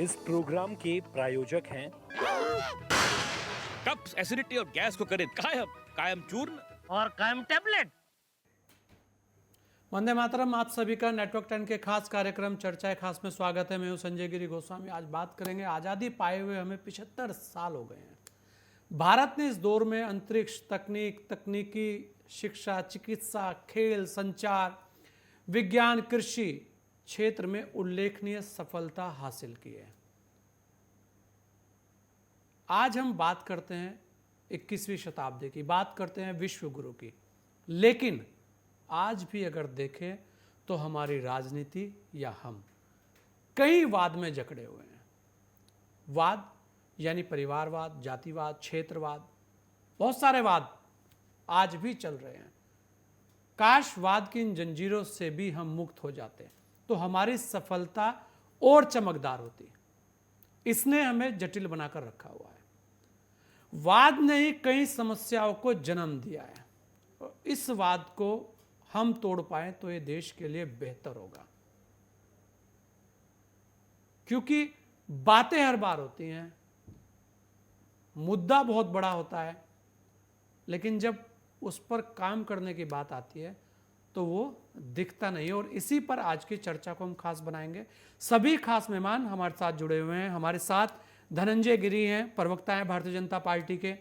इस प्रोग्राम के प्रायोजक हैं कब्ज, एसिडिटी और गैस को करे कायम, कायम चूर्ण और कायम टैबलेट। वंदे मातरम। आप सभी का नेटवर्क 10 के खास कार्यक्रम चर्चाएं खास में स्वागत है। मैं हूं संजय गिरी गोस्वामी। आज बात करेंगे, आज़ादी पाए हुए हमें 75 साल हो गए हैं। भारत ने इस दौर में अंतरिक्ष, तकनीकी शिक्षा, चिकित्सा, खेल, संचार, विज्ञान, कृषि क्षेत्र में उल्लेखनीय सफलता हासिल की है। आज हम बात करते हैं 21वीं शताब्दी की, बात करते हैं विश्व गुरु की। लेकिन आज भी अगर देखें तो हमारी राजनीति या हम कई वाद में जकड़े हुए हैं। वाद यानी परिवारवाद, जातिवाद, क्षेत्रवाद, बहुत सारे वाद आज भी चल रहे हैं। काश वाद की इन जंजीरों से भी हम मुक्त हो जाते तो हमारी सफलता और चमकदार होती। इसने हमें जटिल बनाकर रखा हुआ है। वाद ने ही कई समस्याओं को जन्म दिया है और इस वाद को हम तोड़ पाए तो ये देश के लिए बेहतर होगा, क्योंकि बातें हर बार होती हैं, मुद्दा बहुत बड़ा होता है, लेकिन जब उस पर काम करने की बात आती है तो वो दिखता नहीं। और इसी पर आज की चर्चा को हम खास बनाएंगे। सभी खास मेहमान हमारे साथ जुड़े हुए हैं। हमारे साथ धनंजय गिरी हैं, प्रवक्ता हैं भारतीय जनता पार्टी के।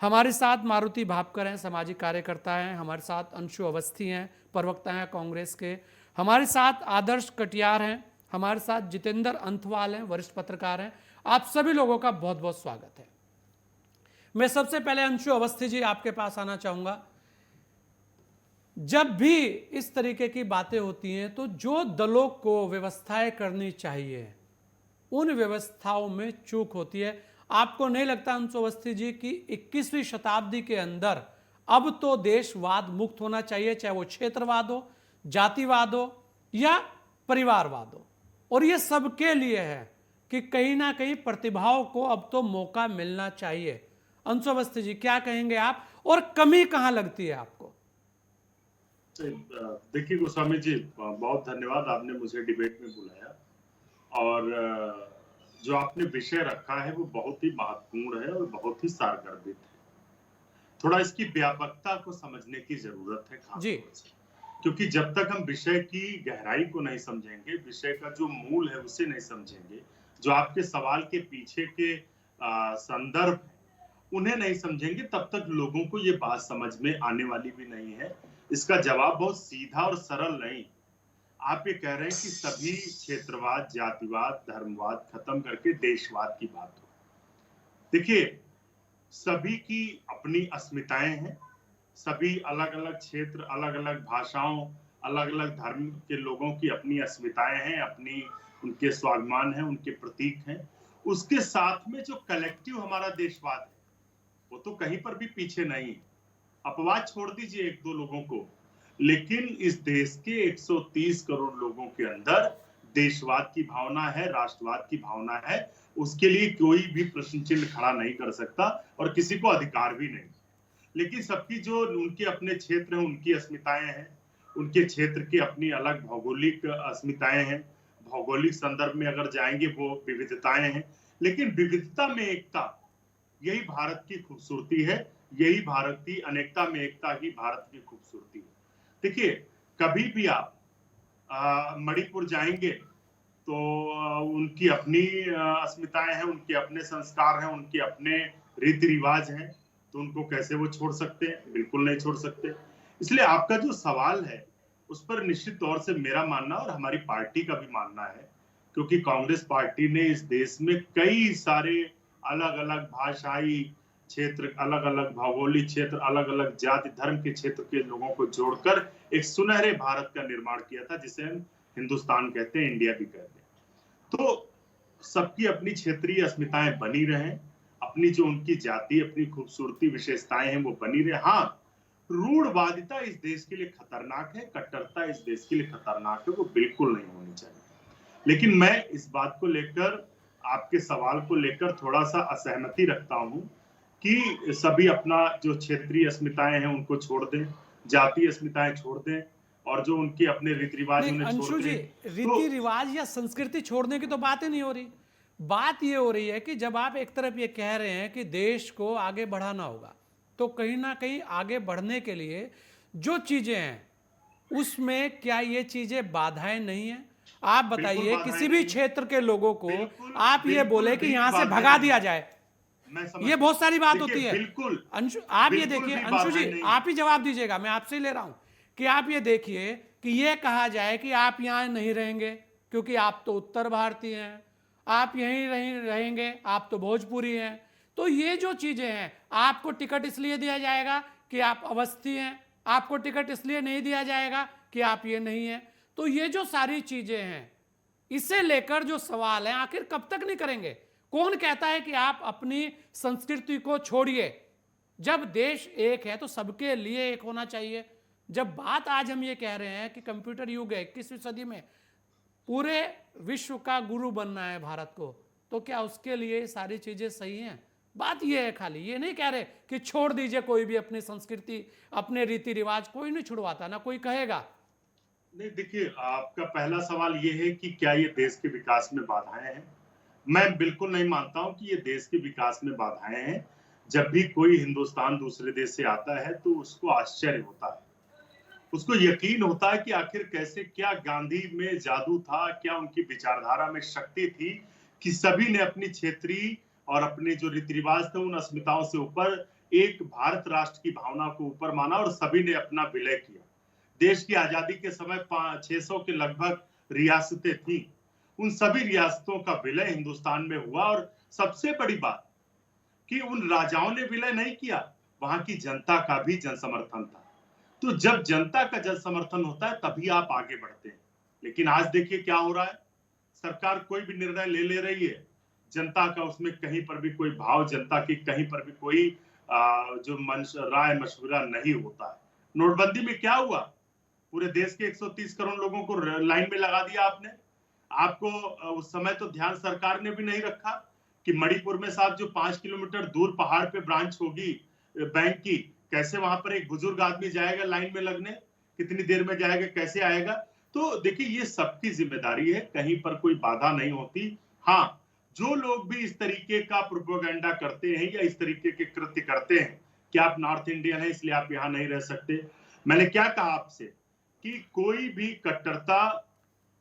हमारे साथ मारुति भापकर हैं, सामाजिक कार्यकर्ता हैं। हमारे साथ अंशु अवस्थी हैं, प्रवक्ता हैं कांग्रेस के। हमारे साथ आदर्श कटियार हैं। हमारे साथ जितेंद्र अंथवाल हैं, वरिष्ठ पत्रकार हैं। आप सभी लोगों का बहुत बहुत स्वागत है। मैं सबसे पहले अंशु अवस्थी जी आपके पास आना चाहूंगा। जब भी इस तरीके की बातें होती हैं तो जो दलों को व्यवस्थाएं करनी चाहिए उन व्यवस्थाओं में चूक होती है। आपको नहीं लगता अंशु अवस्थी जी कि 21वीं शताब्दी के अंदर अब तो देशवाद मुक्त होना चाहिए, चाहे वो क्षेत्रवाद हो, जातिवाद हो या परिवारवाद हो? और ये सबके लिए है कि कहीं ना कहीं प्रतिभाओं को अब तो मौका मिलना चाहिए। अंशु अवस्थी जी क्या कहेंगे आप, और कमी कहां लगती है आपको? देखिए गोस्वामी जी, बहुत धन्यवाद, आपने मुझे डिबेट में बुलाया। और जो आपने विषय रखा है वो बहुत ही महत्वपूर्ण है और बहुत ही सारगर्भित है। थोड़ा इसकी व्यापकता को समझने की जरूरत है खास तौर से, क्योंकि जब तक हम विषय की गहराई को नहीं समझेंगे, विषय का जो मूल है उसे नहीं समझेंगे, जो आपके सवाल के पीछे के संदर्भ है उन्हें नहीं समझेंगे, तब तक लोगों को ये बात समझ में आने वाली भी नहीं है। इसका जवाब बहुत सीधा और सरल नहीं। आप ये कह रहे हैं कि सभी क्षेत्रवाद, जातिवाद, धर्मवाद खत्म करके देशवाद की बात हो। देखिए, सभी की अपनी अस्मिताएं हैं, सभी अलग अलग क्षेत्र, अलग अलग भाषाओं, अलग अलग धर्म के लोगों की अपनी अस्मिताएं हैं, अपनी उनके स्वाभिमान हैं, उनके प्रतीक हैं। उसके साथ में जो कलेक्टिव हमारा देशवाद है वो तो कहीं पर भी पीछे नहीं है। अपवाद छोड़ दीजिए एक दो लोगों को, लेकिन इस देश के 130 करोड़ लोगों के अंदर देशवाद की भावना है, राष्ट्रवाद की भावना है। उसके लिए कोई भी प्रश्न चिन्ह खड़ा नहीं कर सकता और किसी को अधिकार भी नहीं। लेकिन सबकी जो उनके अपने क्षेत्र हैं, उनकी अस्मिताएं हैं, उनके क्षेत्र की अपनी अलग भौगोलिक अस्मिताएं हैं। भौगोलिक संदर्भ में अगर जाएंगे वो विविधताएं हैं, लेकिन विविधता में एकता, यही भारत की खूबसूरती है। यही भारत की अनेकता में एकता ही भारत की खूबसूरती है। देखिए, कभी भी आप मणिपुर जाएंगे तो उनकी अपनी अस्मिताएं हैं, उनके अपने संस्कार हैं, उनके अपने रीति रिवाज हैं, तो उनको कैसे वो छोड़ सकते हैं? बिल्कुल नहीं छोड़ सकते। इसलिए आपका जो सवाल है उस पर निश्चित तौर से मेरा मानना और हमारी पार्टी का भी मानना है, क्योंकि कांग्रेस पार्टी ने इस देश में कई सारे अलग अलग भाषाई क्षेत्र, अलग अलग भौगोलिक क्षेत्र, अलग अलग जाति धर्म के क्षेत्र के लोगों को जोड़कर एक सुनहरे भारत का निर्माण किया था, जिसे हम हिंदुस्तान कहते हैं, इंडिया भी कहते हैं। तो सबकी अपनी क्षेत्रीय अस्मिताएं बनी रहें, अपनी जो उनकी जाति, अपनी खूबसूरती, विशेषताएं हैं वो बनी रहे। हाँ, रूढ़वादिता इस देश के लिए खतरनाक है, कट्टरता इस देश के लिए खतरनाक है, वो बिल्कुल नहीं होनी चाहिए। लेकिन मैं इस बात को लेकर, आपके सवाल को लेकर थोड़ा सा असहमति रखता हूं कि सभी अपना जो क्षेत्रीय अस्मिताएं हैं उनको छोड़ दें, जातीय अस्मिताएं छोड़ दें और जो उनके अपने रीति रिवाज उन्हें छोड़ दें। रीति रिवाज या संस्कृति छोड़ने की तो बात ही नहीं हो रही। बात ये हो रही है कि जब आप एक तरफ ये कह रहे हैं कि देश को आगे बढ़ाना होगा, तो कहीं ना कहीं आगे बढ़ने के लिए जो चीजें हैं उसमें क्या ये चीजें बाधाएं नहीं है? आप बताइए बाधाएं किसी भी नहीं। क्षेत्र के लोगों को बिल्कुल, आप ये बिल्कुल बोले कि भी यहां से बाधाएं भगा नहीं। दिया जाए, मैं ये बहुत सारी बात देखिए, होती है। बिल्कुल अंशु, आप ये बिल्कुल देखिए, भी अंशु जी बाधाएं नहीं। आप ही जवाब दीजिएगा, मैं आपसे ही ले रहा हूं कि आप ये देखिए कि ये कहा जाए कि आप यहां नहीं रहेंगे क्योंकि आप तो उत्तर भारतीय हैं, आप यहीं रहेंगे, आप तो भोजपुरी हैं, तो ये जो चीजें हैं, आपको टिकट इसलिए दिया जाएगा कि आप अवस्थी हैं, आपको टिकट इसलिए नहीं दिया जाएगा कि आप ये नहीं हैं। तो ये जो सारी चीजें हैं, इसे लेकर जो सवाल है, आखिर कब तक नहीं करेंगे? कौन कहता है कि आप अपनी संस्कृति को छोड़िए? जब देश एक है तो सबके लिए एक होना चाहिए। जब बात आज हम ये कह रहे हैं कि कंप्यूटर युग है, 21वीं सदी में पूरे विश्व का गुरु बनना है भारत को, तो क्या उसके लिए सारी चीजें सही हैं? बात ये है, खाली ये नहीं कह रहे कि छोड़ दीजिए कोई भी अपनी संस्कृति, अपने रीति रिवाज, कोई नहीं छुड़वाता, ना कोई कहेगा। नहीं, देखिए, आपका पहला सवाल ये है कि क्या ये देश के विकास में बाधाएं हैं। मैं बिल्कुल नहीं मानता हूं कि ये देश के विकास में बाधाएं हैं। जब भी कोई हिंदुस्तान दूसरे देश से आता है तो उसको आश्चर्य होता है, उसको यकीन होता है कि आखिर कैसे, क्या गांधी में जादू था, क्या उनकी विचारधारा में शक्ति थी कि सभी ने अपनी क्षेत्रीय और अपने जो रीति रिवाज थे उन अस्मिताओं से ऊपर एक भारत राष्ट्र की भावना को ऊपर माना और सभी ने अपना विलय किया। देश की आजादी के समय 600 के लगभग रियासतें थी, उन सभी रियासतों का विलय हिंदुस्तान में हुआ। और सबसे बड़ी बात कि उन राजाओं ने विलय नहीं किया, वहां की जनता का भी जनसमर्थन था। तो जब जनता का जन समर्थन होता है तभी आप आगे बढ़ते हैं। लेकिन आज देखिए क्या हो रहा है, सरकार कोई भी निर्णय ले रही है, जनता का उसमें कहीं पर भी कोई भाव, जनता की कहीं पर भी कोई जो राय मशवरा नहीं होता है। नोटबंदी में क्या हुआ, पूरे देश के 130 करोड़ लोगों को लाइन में लगा दिया आपने। आपको उस समय तो ध्यान सरकार ने भी नहीं रखा कि मणिपुर में साहब जो 5 किलोमीटर दूर पहाड़ पे ब्रांच होगी बैंक की, कैसे वहां पर एक बुजुर्ग आदमी जाएगा लाइन में लगने, कितनी देर में जाएगा, कैसे आएगा। तो देखिए, ये सबकी जिम्मेदारी है, कहीं पर कोई बाधा नहीं होती। हाँ, जो लोग भी इस तरीके का प्रोपेगेंडा करते हैं या इस तरीके के कृत्य करते हैं कि आप नॉर्थ इंडियन हैं इसलिए आप यहाँ नहीं रह सकते, मैंने क्या कहा आपसे कि कोई भी कट्टरता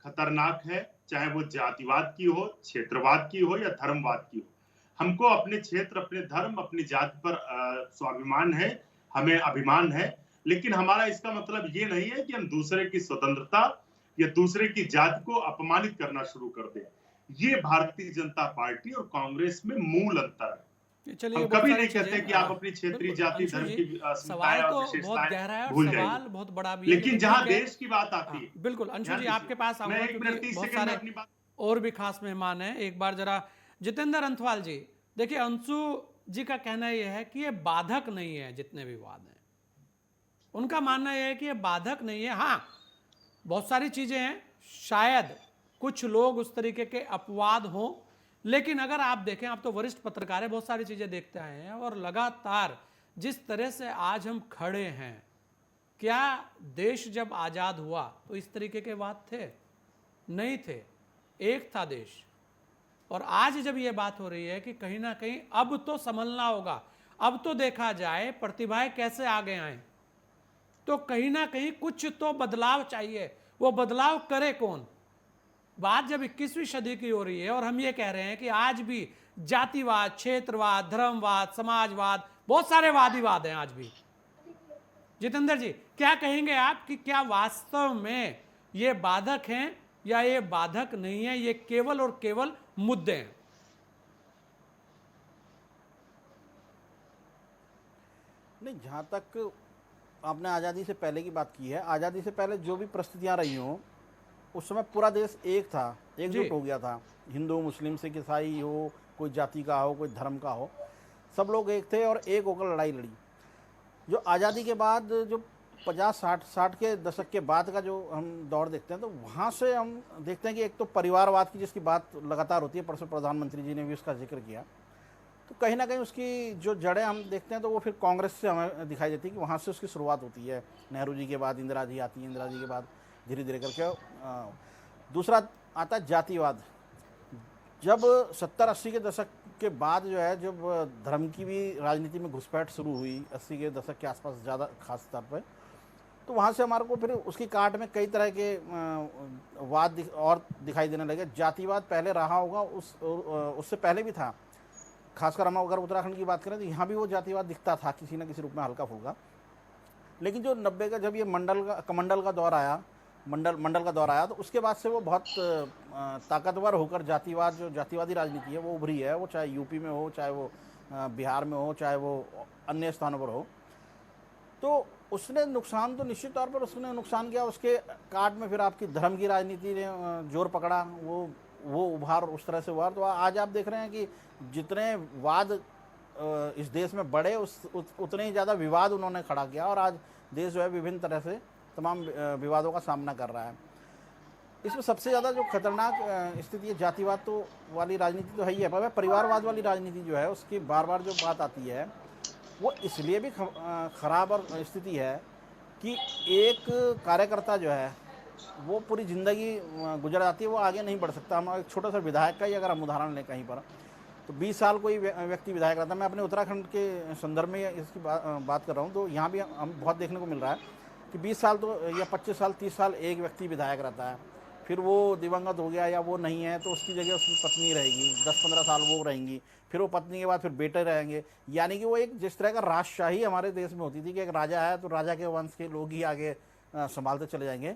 खतरनाक है, चाहे वो जातिवाद की हो, क्षेत्रवाद की हो या धर्मवाद की हो। हमको अपने क्षेत्र, अपने धर्म, अपनी जाति पर स्वाभिमान है, हमें अभिमान है, लेकिन हमारा इसका मतलब ये नहीं है कि हम दूसरे की स्वतंत्रता या दूसरे की जाति को अपमानित करना शुरू कर दें। ये भारतीय जनता पार्टी और कांग्रेस में मूल अंतर है। चलिए, हम कभी नहीं कहते कि आप अपनी क्षेत्रीय जाति, धर्म की सवाल तो बहुत गहरा है और सवाल बहुत बड़ा भी है, लेकिन जहां देश की बात आती है, बिल्कुल अंशु जी आपके पास आऊंगा क्योंकि बहुत सारे और भी खास मेहमान हैं। एक बार जरा जितेंद्र अंथवाल जी, देखिए अंशु जी का कहना यह है कि ये बाधक नहीं है, जितने भी वाद हैं उनका मानना यह है कि ये बाधक नहीं है। हाँ, बहुत सारी चीजें हैं, शायद कुछ लोग उस तरीके के अपवाद हों, लेकिन अगर आप देखें, आप तो वरिष्ठ पत्रकार हैं, बहुत सारी चीजें देखते आए हैं और लगातार जिस तरह से आज हम खड़े हैं, क्या देश जब आजाद हुआ तो इस तरीके के वाद थे? नहीं थे, एक था देश। और आज जब ये बात हो रही है कि कहीं ना कहीं अब तो संभलना होगा, अब तो देखा जाए प्रतिभाएं कैसे आगे आए, तो कहीं ना कहीं कुछ तो बदलाव चाहिए। वो बदलाव करे कौन? बात जब 21वीं सदी की हो रही है और हम ये कह रहे हैं कि आज भी जातिवाद, क्षेत्रवाद, धर्मवाद, समाजवाद, बहुत सारे वादीवाद हैं आज भी। जितेंद्र जी, क्या कहेंगे आप कि क्या वास्तव में ये बाधक हैं या ये बाधक नहीं है, ये केवल और केवल मुद्दे हैं? नहीं, जहाँ तक आपने आज़ादी से पहले की बात की है, आज़ादी से पहले जो भी परिस्थितियाँ रही हों, उस समय पूरा देश एक था, एकजुट हो गया था। हिंदू, मुस्लिम, सिख, ईसाई हो, कोई जाति का हो, कोई धर्म का हो, सब लोग एक थे और एक होकर लड़ाई लड़ी। जो आज़ादी के बाद जो 50-60 के दशक के बाद का जो हम दौर देखते हैं, तो वहाँ से हम देखते हैं कि एक तो परिवारवाद की जिसकी बात लगातार होती है, परसों प्रधानमंत्री जी ने भी उसका जिक्र किया, तो कहीं ना कहीं उसकी जो जड़ें हम देखते हैं तो वो फिर कांग्रेस से हमें दिखाई देती है कि वहाँ से उसकी शुरुआत होती है। नेहरू जी के बाद इंदिरा जी आती है, इंदिरा जी के बाद धीरे धीरे करके दूसरा आता है जातिवाद। जब 70-80 के दशक के बाद जो है, जब धर्म की भी राजनीति में घुसपैठ शुरू हुई 80 के दशक के आसपास ज़्यादा खास तौर पर, तो वहाँ से हमारे को फिर उसकी काट में कई तरह के और दिखाई देने लगे। जातिवाद पहले रहा होगा, उससे पहले भी था। खासकर हम अगर उत्तराखंड की बात करें तो यहाँ भी वो जातिवाद दिखता था किसी न किसी रूप में, हल्का फुल्का। लेकिन जो 90 का जब ये कमंडल का दौर आया, मंडल का दौर आया, तो उसके बाद से वो बहुत ताकतवर होकर जातिवाद, जो जातिवादी राजनीति है वो उभरी है। वो चाहे यूपी में हो, चाहे वो बिहार में हो, चाहे वो अन्य स्थानों पर हो। तो उसने नुकसान तो निश्चित तौर पर उसने नुकसान किया। उसके काट में फिर आपकी धर्म की राजनीति ने जोर पकड़ा, वो उभार उस तरह से उभार। तो आज आप देख रहे हैं कि जितने वाद इस देश में बढ़े, उतने ही ज़्यादा विवाद उन्होंने खड़ा किया, और आज देश जो है विभिन्न तरह से तमाम विवादों का सामना कर रहा है। इसमें सबसे ज़्यादा जो खतरनाक स्थिति है जातिवाद तो वाली राजनीति तो है ही है, पर परिवारवाद वाली राजनीति जो है उसकी बार बार जो बात आती है वो इसलिए भी खराब और स्थिति है कि एक कार्यकर्ता जो है वो पूरी ज़िंदगी गुजर जाती है, वो आगे नहीं बढ़ सकता। हम एक छोटा सा विधायक का ही अगर हम उदाहरण लें कहीं पर, तो 20 साल कोई व्यक्ति विधायक रहता है। मैं अपने उत्तराखंड के संदर्भ में इसकी बात कर रहा हूँ, तो यहाँ भी हम बहुत देखने को मिल रहा है कि 20 साल तो या 25 साल 30 साल एक व्यक्ति विधायक रहता है, फिर वो दिवंगत हो गया या वो नहीं है तो उसकी जगह उसकी पत्नी रहेगी, 10-15 साल वो रहेंगी, फिर वो पत्नी के बाद फिर बेटे रहेंगे। यानी कि वो एक जिस तरह का राजशाही हमारे देश में होती थी कि एक राजा है तो राजा के वंश के लोग ही आगे संभालते चले जाएंगे,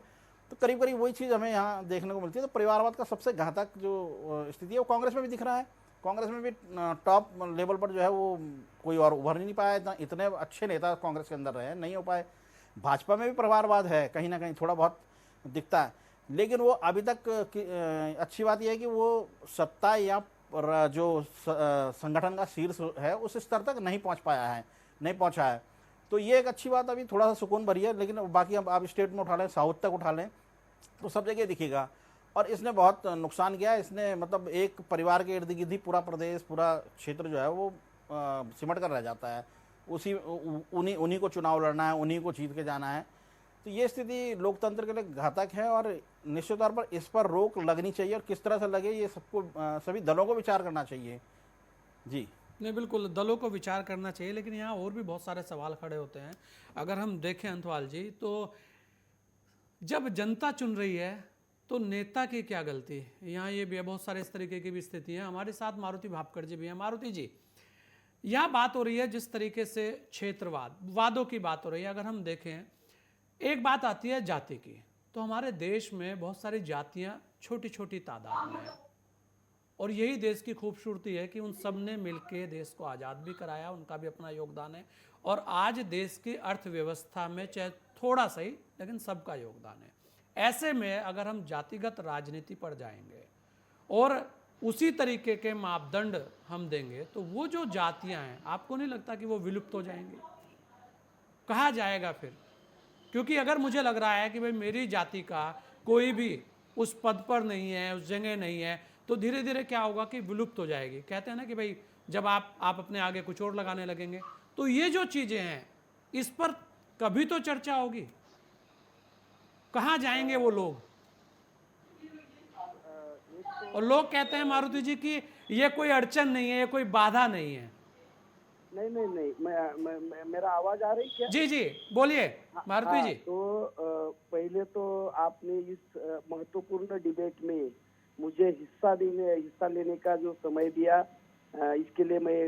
तो करीब करीब वही चीज़ हमें यहाँ देखने को मिलती है। तो परिवारवाद का सबसे घातक जो स्थिति है वो कांग्रेस में भी दिख रहा है। कांग्रेस में भी टॉप लेवल पर जो है वो कोई और उभर नहीं पाया, इतने अच्छे नेता कांग्रेस के अंदर रहे, नहीं हो पाए। भाजपा में भी परिवारवाद है, कहीं ना कहीं थोड़ा बहुत दिखता है, लेकिन वो अभी तक अच्छी बात यह है कि वो सत्ता या जो संगठन का शीर्ष है उस स्तर तक नहीं पहुंचा है। तो ये एक अच्छी बात, अभी थोड़ा सा सुकून भरी है। लेकिन बाकी अब आप स्टेट में उठा लें, साउथ तक उठा लें, तो सब जगह दिखेगा। और इसने बहुत नुकसान किया है। इसने मतलब एक परिवार के इर्द गिर्द ही पूरा प्रदेश, पूरा क्षेत्र जो है वो सिमट कर रह जाता है। उन्हीं को चुनाव लड़ना है, उन्हीं को जीत के जाना है। तो ये स्थिति लोकतंत्र के लिए घातक है और निश्चित तौर पर इस पर रोक लगनी चाहिए, और किस तरह से लगे ये सभी दलों को विचार करना चाहिए। जी नहीं, बिल्कुल दलों को विचार करना चाहिए, लेकिन यहाँ और भी बहुत सारे सवाल खड़े होते हैं। अगर हम देखें अंतवाल जी, तो जब जनता चुन रही है तो नेता की क्या गलती है? यहाँ ये भी है, बहुत सारे इस तरीके की भी स्थिति है। हमारे साथ मारुति भापकर जी भी हैं। मारुति जी, यह बात हो रही है जिस तरीके से वादों की बात हो रही है, अगर हम देखें एक बात आती है जाति की, तो हमारे देश में बहुत सारी जातियां छोटी छोटी तादाद में है, और यही देश की खूबसूरती है कि उन सब ने मिलकर देश को आज़ाद भी कराया, उनका भी अपना योगदान है। और आज देश की अर्थव्यवस्था में चाहे थोड़ा सही, लेकिन सबका योगदान है। ऐसे में अगर हम जातिगत राजनीति पर जाएंगे और उसी तरीके के मापदंड हम देंगे, तो वो जो जातियां हैं, आपको नहीं लगता कि वो विलुप्त हो जाएंगी? कहा जाएगा फिर? क्योंकि अगर मुझे लग रहा है कि भाई मेरी जाति का कोई भी उस पद पर नहीं है, उस जगह नहीं है, तो धीरे धीरे क्या होगा कि विलुप्त हो जाएगी। कहते हैं ना कि भाई जब आप अपने आगे कुछ और लगाने लगेंगे, तो ये जो चीज़ें हैं इस पर कभी तो चर्चा होगी। कहाँ जाएंगे वो लोग? और लोग कहते हैं मारुति जी कि ये कोई अड़चन नहीं है, ये कोई बाधा नहीं है। नहीं, मेरा आवाज आ रही क्या? जी जी, बोलिए मारुति जी। तो पहले तो आपने इस महत्वपूर्ण डिबेट में मुझे हिस्सा लेने का जो समय दिया, इसके लिए मैं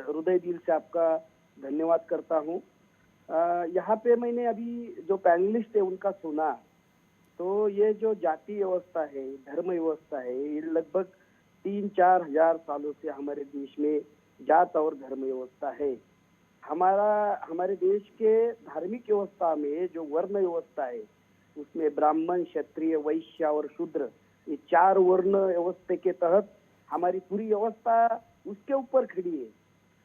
हृदय दिल से आपका धन्यवाद करता हूँ। यहाँ पे मैंने अभी जो पैनलिस्ट है उनका सुना, तो ये जो जाति व्यवस्था है, धर्म व्यवस्था है, ये लगभग 3-4 हजार सालों से हमारे देश में जात और धर्म व्यवस्था है। हमारे देश के धार्मिक व्यवस्था में जो वर्ण व्यवस्था है, उसमें ब्राह्मण, क्षत्रिय, वैश्य और शूद्र, ये 4 वर्ण व्यवस्था के तहत हमारी पूरी व्यवस्था उसके ऊपर खड़ी है।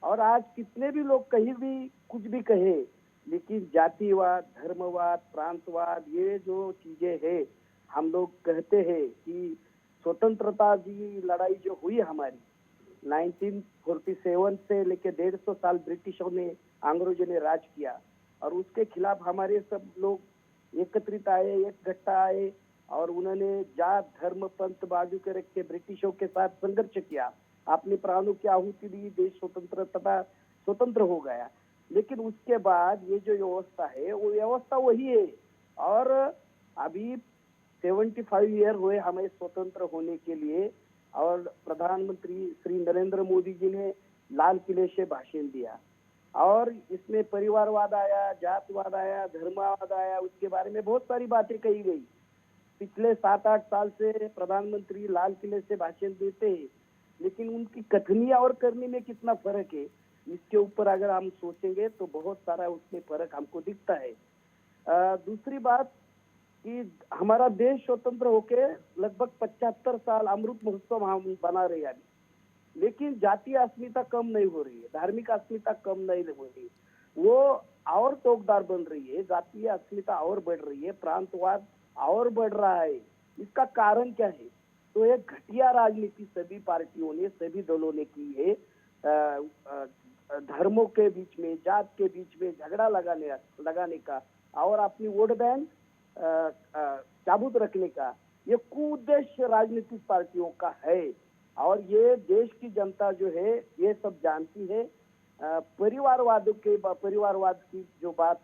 और आज कितने भी लोग कहीं भी कुछ भी कहे, लेकिन जातिवाद, धर्मवाद, प्रांतवाद, ये जो चीजें हैं, हम लोग कहते हैं कि स्वतंत्रता की लड़ाई जो हुई हमारी 1947 से लेके 150 साल ब्रिटिशों ने, अंग्रेजों ने राज किया, और उसके खिलाफ हमारे सब लोग एकत्रित आए, एक गट्टा आए, और उन्होंने जात धर्म पंथ बाजू के रख के ब्रिटिशों के साथ संघर्ष किया, अपने प्राणों की आहुति दी, देश स्वतंत्र हो गया। लेकिन उसके बाद ये जो व्यवस्था है वो व्यवस्था वही है। और अभी 75 ईयर हुए हमें स्वतंत्र होने के लिए, और प्रधानमंत्री श्री नरेंद्र मोदी जी ने लाल किले से भाषण दिया और इसमें परिवारवाद आया, जातवाद आया, धर्मवाद आया, उसके बारे में बहुत सारी बातें कही गई। पिछले 7-8 साल से प्रधानमंत्री लाल किले से भाषण देते हैं, लेकिन उनकी कथनी और करनी में कितना फर्क है, इसके ऊपर अगर हम सोचेंगे तो बहुत सारा उसमें फर्क हमको दिखता है। दूसरी बात कि हमारा देश स्वतंत्र होके लगभग 75 साल अमृत महोत्सव हम बना रहे हैं अभी, लेकिन जातीय अस्मिता कम नहीं हो रही है, धार्मिक अस्मिता कम नहीं हो रही, वो और तोकदार बन रही है, जातीय अस्मिता और बढ़ रही है, प्रांतवाद और बढ़ रहा है। इसका कारण क्या है? तो एक घटिया राजनीति सभी पार्टियों ने, सभी दलों ने की है। धर्मों के बीच में, जात के बीच में झगड़ा लगाने का और अपनी वोट बैंक चाबूत रखने का ये कुउद्देश्य राजनीतिक पार्टियों का है। और ये देश की जनता जो है ये सब जानती है। परिवारवाद की जो बात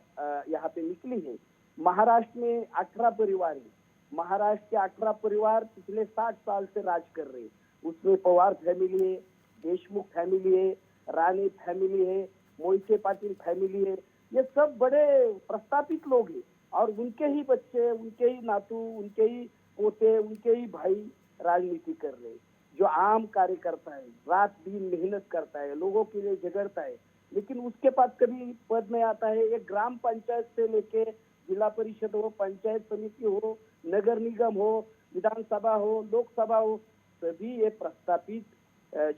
यहाँ पे निकली है, महाराष्ट्र में 18 परिवार है, महाराष्ट्र के 18 परिवार पिछले 60 साल से राज कर रहे हैं। उसमें पवार फैमिली है, देशमुख फैमिली है, राणे फैमिली है, मोहिते पाटिल फैमिली है, ये सब बड़े प्रस्थापित लोग हैं और उनके ही बच्चे, उनके ही नातू, उनके ही पोते, उनके ही भाई राजनीति कर रहे हैं। जो आम कार्यकर्ता है, रात दिन मेहनत करता है, लोगों के लिए झगड़ता है, लेकिन उसके पास कभी पद नहीं आता है। एक ग्राम पंचायत से लेके जिला परिषद हो, पंचायत समिति हो, नगर निगम हो, विधानसभा हो, लोकसभा हो, सभी ये प्रस्तापित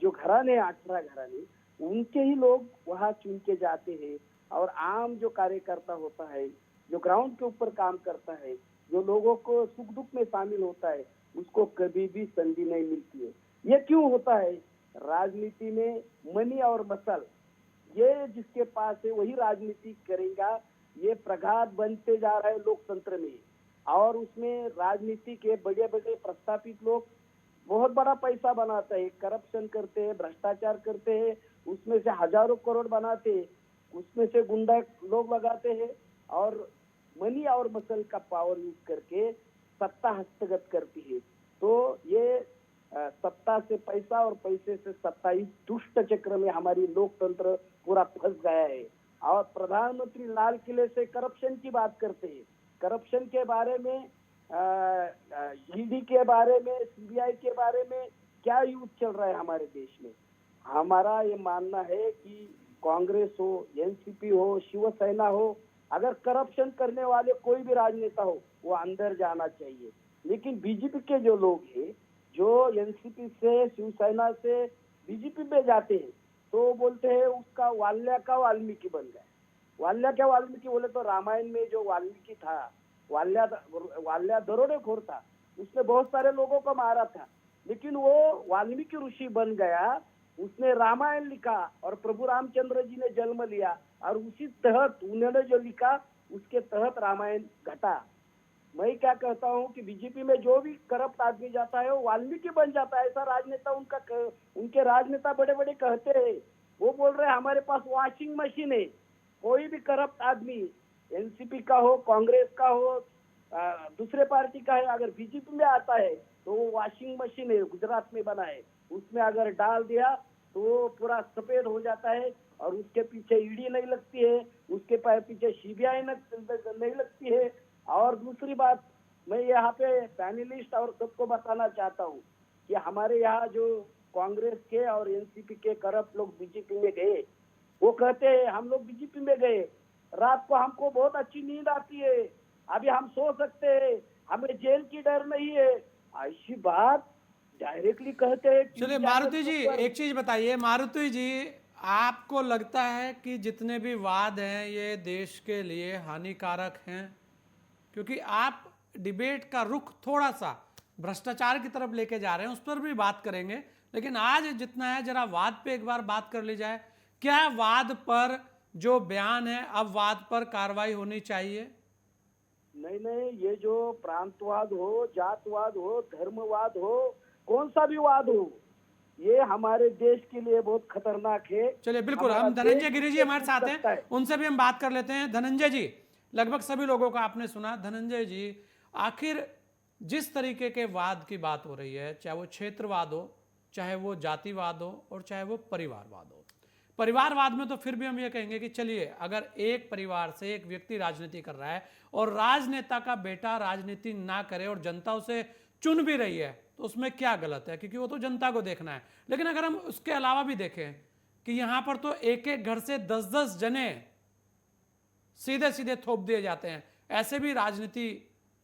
जो घराने, 18 घराने, उनके ही लोग वहाँ चुन के जाते हैं। और आम जो कार्यकर्ता होता है, जो ग्राउंड के ऊपर काम करता है, जो लोगों को सुख दुख में शामिल होता है, उसको कभी भी संधि नहीं मिलती है। ये क्यों होता है? राजनीति में मनी और मसल, ये जिसके पास है वही राजनीति करेगा। ये प्रघात बनते जा रहा है लोकतंत्र में, और उसमें राजनीति के बड़े बड़े प्रस्तापित लोग बहुत बड़ा पैसा बनाते हैं, करप्शन करते हैं, भ्रष्टाचार करते हैं, उसमें से हजारों करोड़ बनाते हैं, उसमें से गुंडा लोग लगाते हैं और मनी और मसल का पावर यूज करके सत्ता हस्तगत करती है। तो ये सत्ता से पैसा और पैसे से सत्ता, इस दुष्ट चक्र में हमारी लोकतंत्र पूरा फंस गया है। और प्रधानमंत्री लाल किले से करप्शन की बात करते हैं, करप्शन के बारे में, ईडी के बारे में, सीबीआई के बारे में क्या यूज चल रहा है हमारे देश में? हमारा ये मानना है कि कांग्रेस हो, एनसीपी हो, शिवसेना हो, अगर करप्शन करने वाले कोई भी राजनेता हो वो अंदर जाना चाहिए। लेकिन बीजेपी के जो लोग हैं, जो एनसीपी से, शिवसेना से बीजेपी में जाते हैं, तो बोलते हैं उसका वाल्या का वाल्मीकि बन गया। वाल्या क्या वाल्मीकि बोले तो रामायण में जो वाल्मीकि था, वाल्या दरोडेखोर था, उसने बहुत सारे लोगों को मारा था, लेकिन वो वाल्मीकि ऋषि बन गया, उसने रामायण लिखा और प्रभु रामचंद्र जी ने जन्म लिया और उसी तहत उन्होंने जो लिखा उसके तहत रामायण घटा। मैं क्या कहता हूँ कि बीजेपी में जो भी करप्ट आदमी जाता है वो वाल्मीकि बन जाता है। ऐसा राजनेता उनके राजनेता बड़े बड़े कहते हैं, वो बोल रहे हैं हमारे पास वॉशिंग मशीन है। कोई भी करप्ट आदमी एनसीपी का हो, कांग्रेस का हो, दूसरे पार्टी का है, अगर बीजेपी में आता है तो वो वॉशिंग मशीन है, गुजरात में बना है, उसमें अगर डाल दिया तो पूरा सफेद हो जाता है और उसके पीछे ईडी नहीं लगती है, उसके पीछे सीबीआई नहीं लगती है। और दूसरी बात, मैं यहाँ पे पैनलिस्ट और सबको बताना चाहता हूँ कि हमारे यहाँ जो कांग्रेस के और एनसीपी के करप्ट लोग बीजेपी में गए, वो कहते हैं हम लोग बीजेपी में गए, रात को हमको बहुत अच्छी नींद आती है, अभी हम सो सकते हैं, हमें जेल की डर नहीं है। ऐसी बात डायरेक्टली कहते हैं। चलिए मारुति जी, एक चीज बताइए मारुति जी, आपको लगता है कि जितने भी वाद हैं ये देश के लिए हानिकारक हैं? क्योंकि आप डिबेट का रुख थोड़ा सा भ्रष्टाचार की तरफ लेके जा रहे हैं, उस पर भी बात करेंगे, लेकिन आज जितना है जरा वाद पे एक बार बात कर ली जाए। क्या वाद पर जो बयान है, अब वाद पर कार्रवाई होनी चाहिए? नहीं नहीं, ये जो प्रांतवाद हो, जातवाद हो, धर्मवाद हो, कौन सा भी वाद हो, ये हमारे देश के लिए बहुत खतरनाक है। चलिए बिल्कुल, हमारा हम धनंजय देश गिरि जी हमारे साथ सकता हैं, है। उनसे भी हम बात कर लेते हैं। धनंजय जी, लगभग सभी लोगों का आपने सुना। धनंजय जी, आखिर जिस तरीके के वाद की बात हो रही है, चाहे वो क्षेत्रवाद हो, चाहे वो जातिवाद हो, और चाहे वो परिवारवाद हो, परिवारवाद में तो फिर भी हम ये कहेंगे कि चलिए, अगर एक परिवार से एक व्यक्ति राजनीति कर रहा है और राजनेता का बेटा राजनीति ना करे और जनता उसे चुन भी रही है, तो उसमें क्या गलत है, क्योंकि वो तो जनता को देखना है। लेकिन अगर हम उसके अलावा भी देखें कि यहां पर तो एक एक घर से 10-10 जने सीधे सीधे थोप दिए जाते हैं, ऐसे भी राजनीति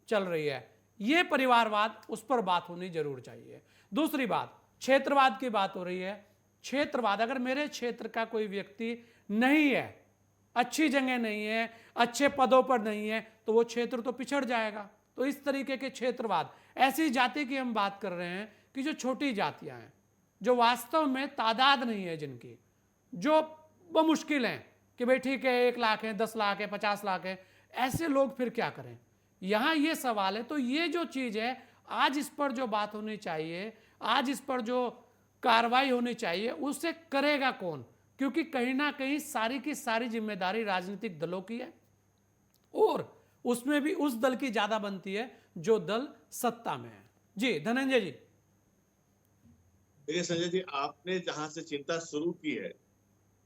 चल रही है। ये परिवारवाद, उस पर बात होनी जरूर चाहिए। दूसरी बात, क्षेत्रवाद की बात हो रही है। क्षेत्रवाद, अगर मेरे क्षेत्र का कोई व्यक्ति नहीं है, अच्छी जगह नहीं है, अच्छे पदों पर नहीं है, तो वो क्षेत्र तो पिछड़ जाएगा। तो इस तरीके के क्षेत्रवाद, ऐसी जाति की हम बात कर रहे हैं कि जो छोटी जातियां हैं, जो वास्तव में तादाद नहीं है जिनकी, जो बमुश्किल हैं कि भाई ठीक है 1 लाख है, 10 लाख है, 50 लाख है, ऐसे लोग फिर क्या करें? यहां ये सवाल है। तो ये जो चीज है, आज इस पर जो बात होनी चाहिए, आज इस पर जो कार्रवाई होनी चाहिए, उसे करेगा कौन? क्योंकि कहीं ना कहीं सारी की सारी जिम्मेदारी राजनीतिक दलों की है, और उसमें भी उस दल की ज्यादा बनती है जो दल सत्ता में है। जी धनंजय जी। देखिए संजय जी, आपने जहां से चिंता शुरू की है,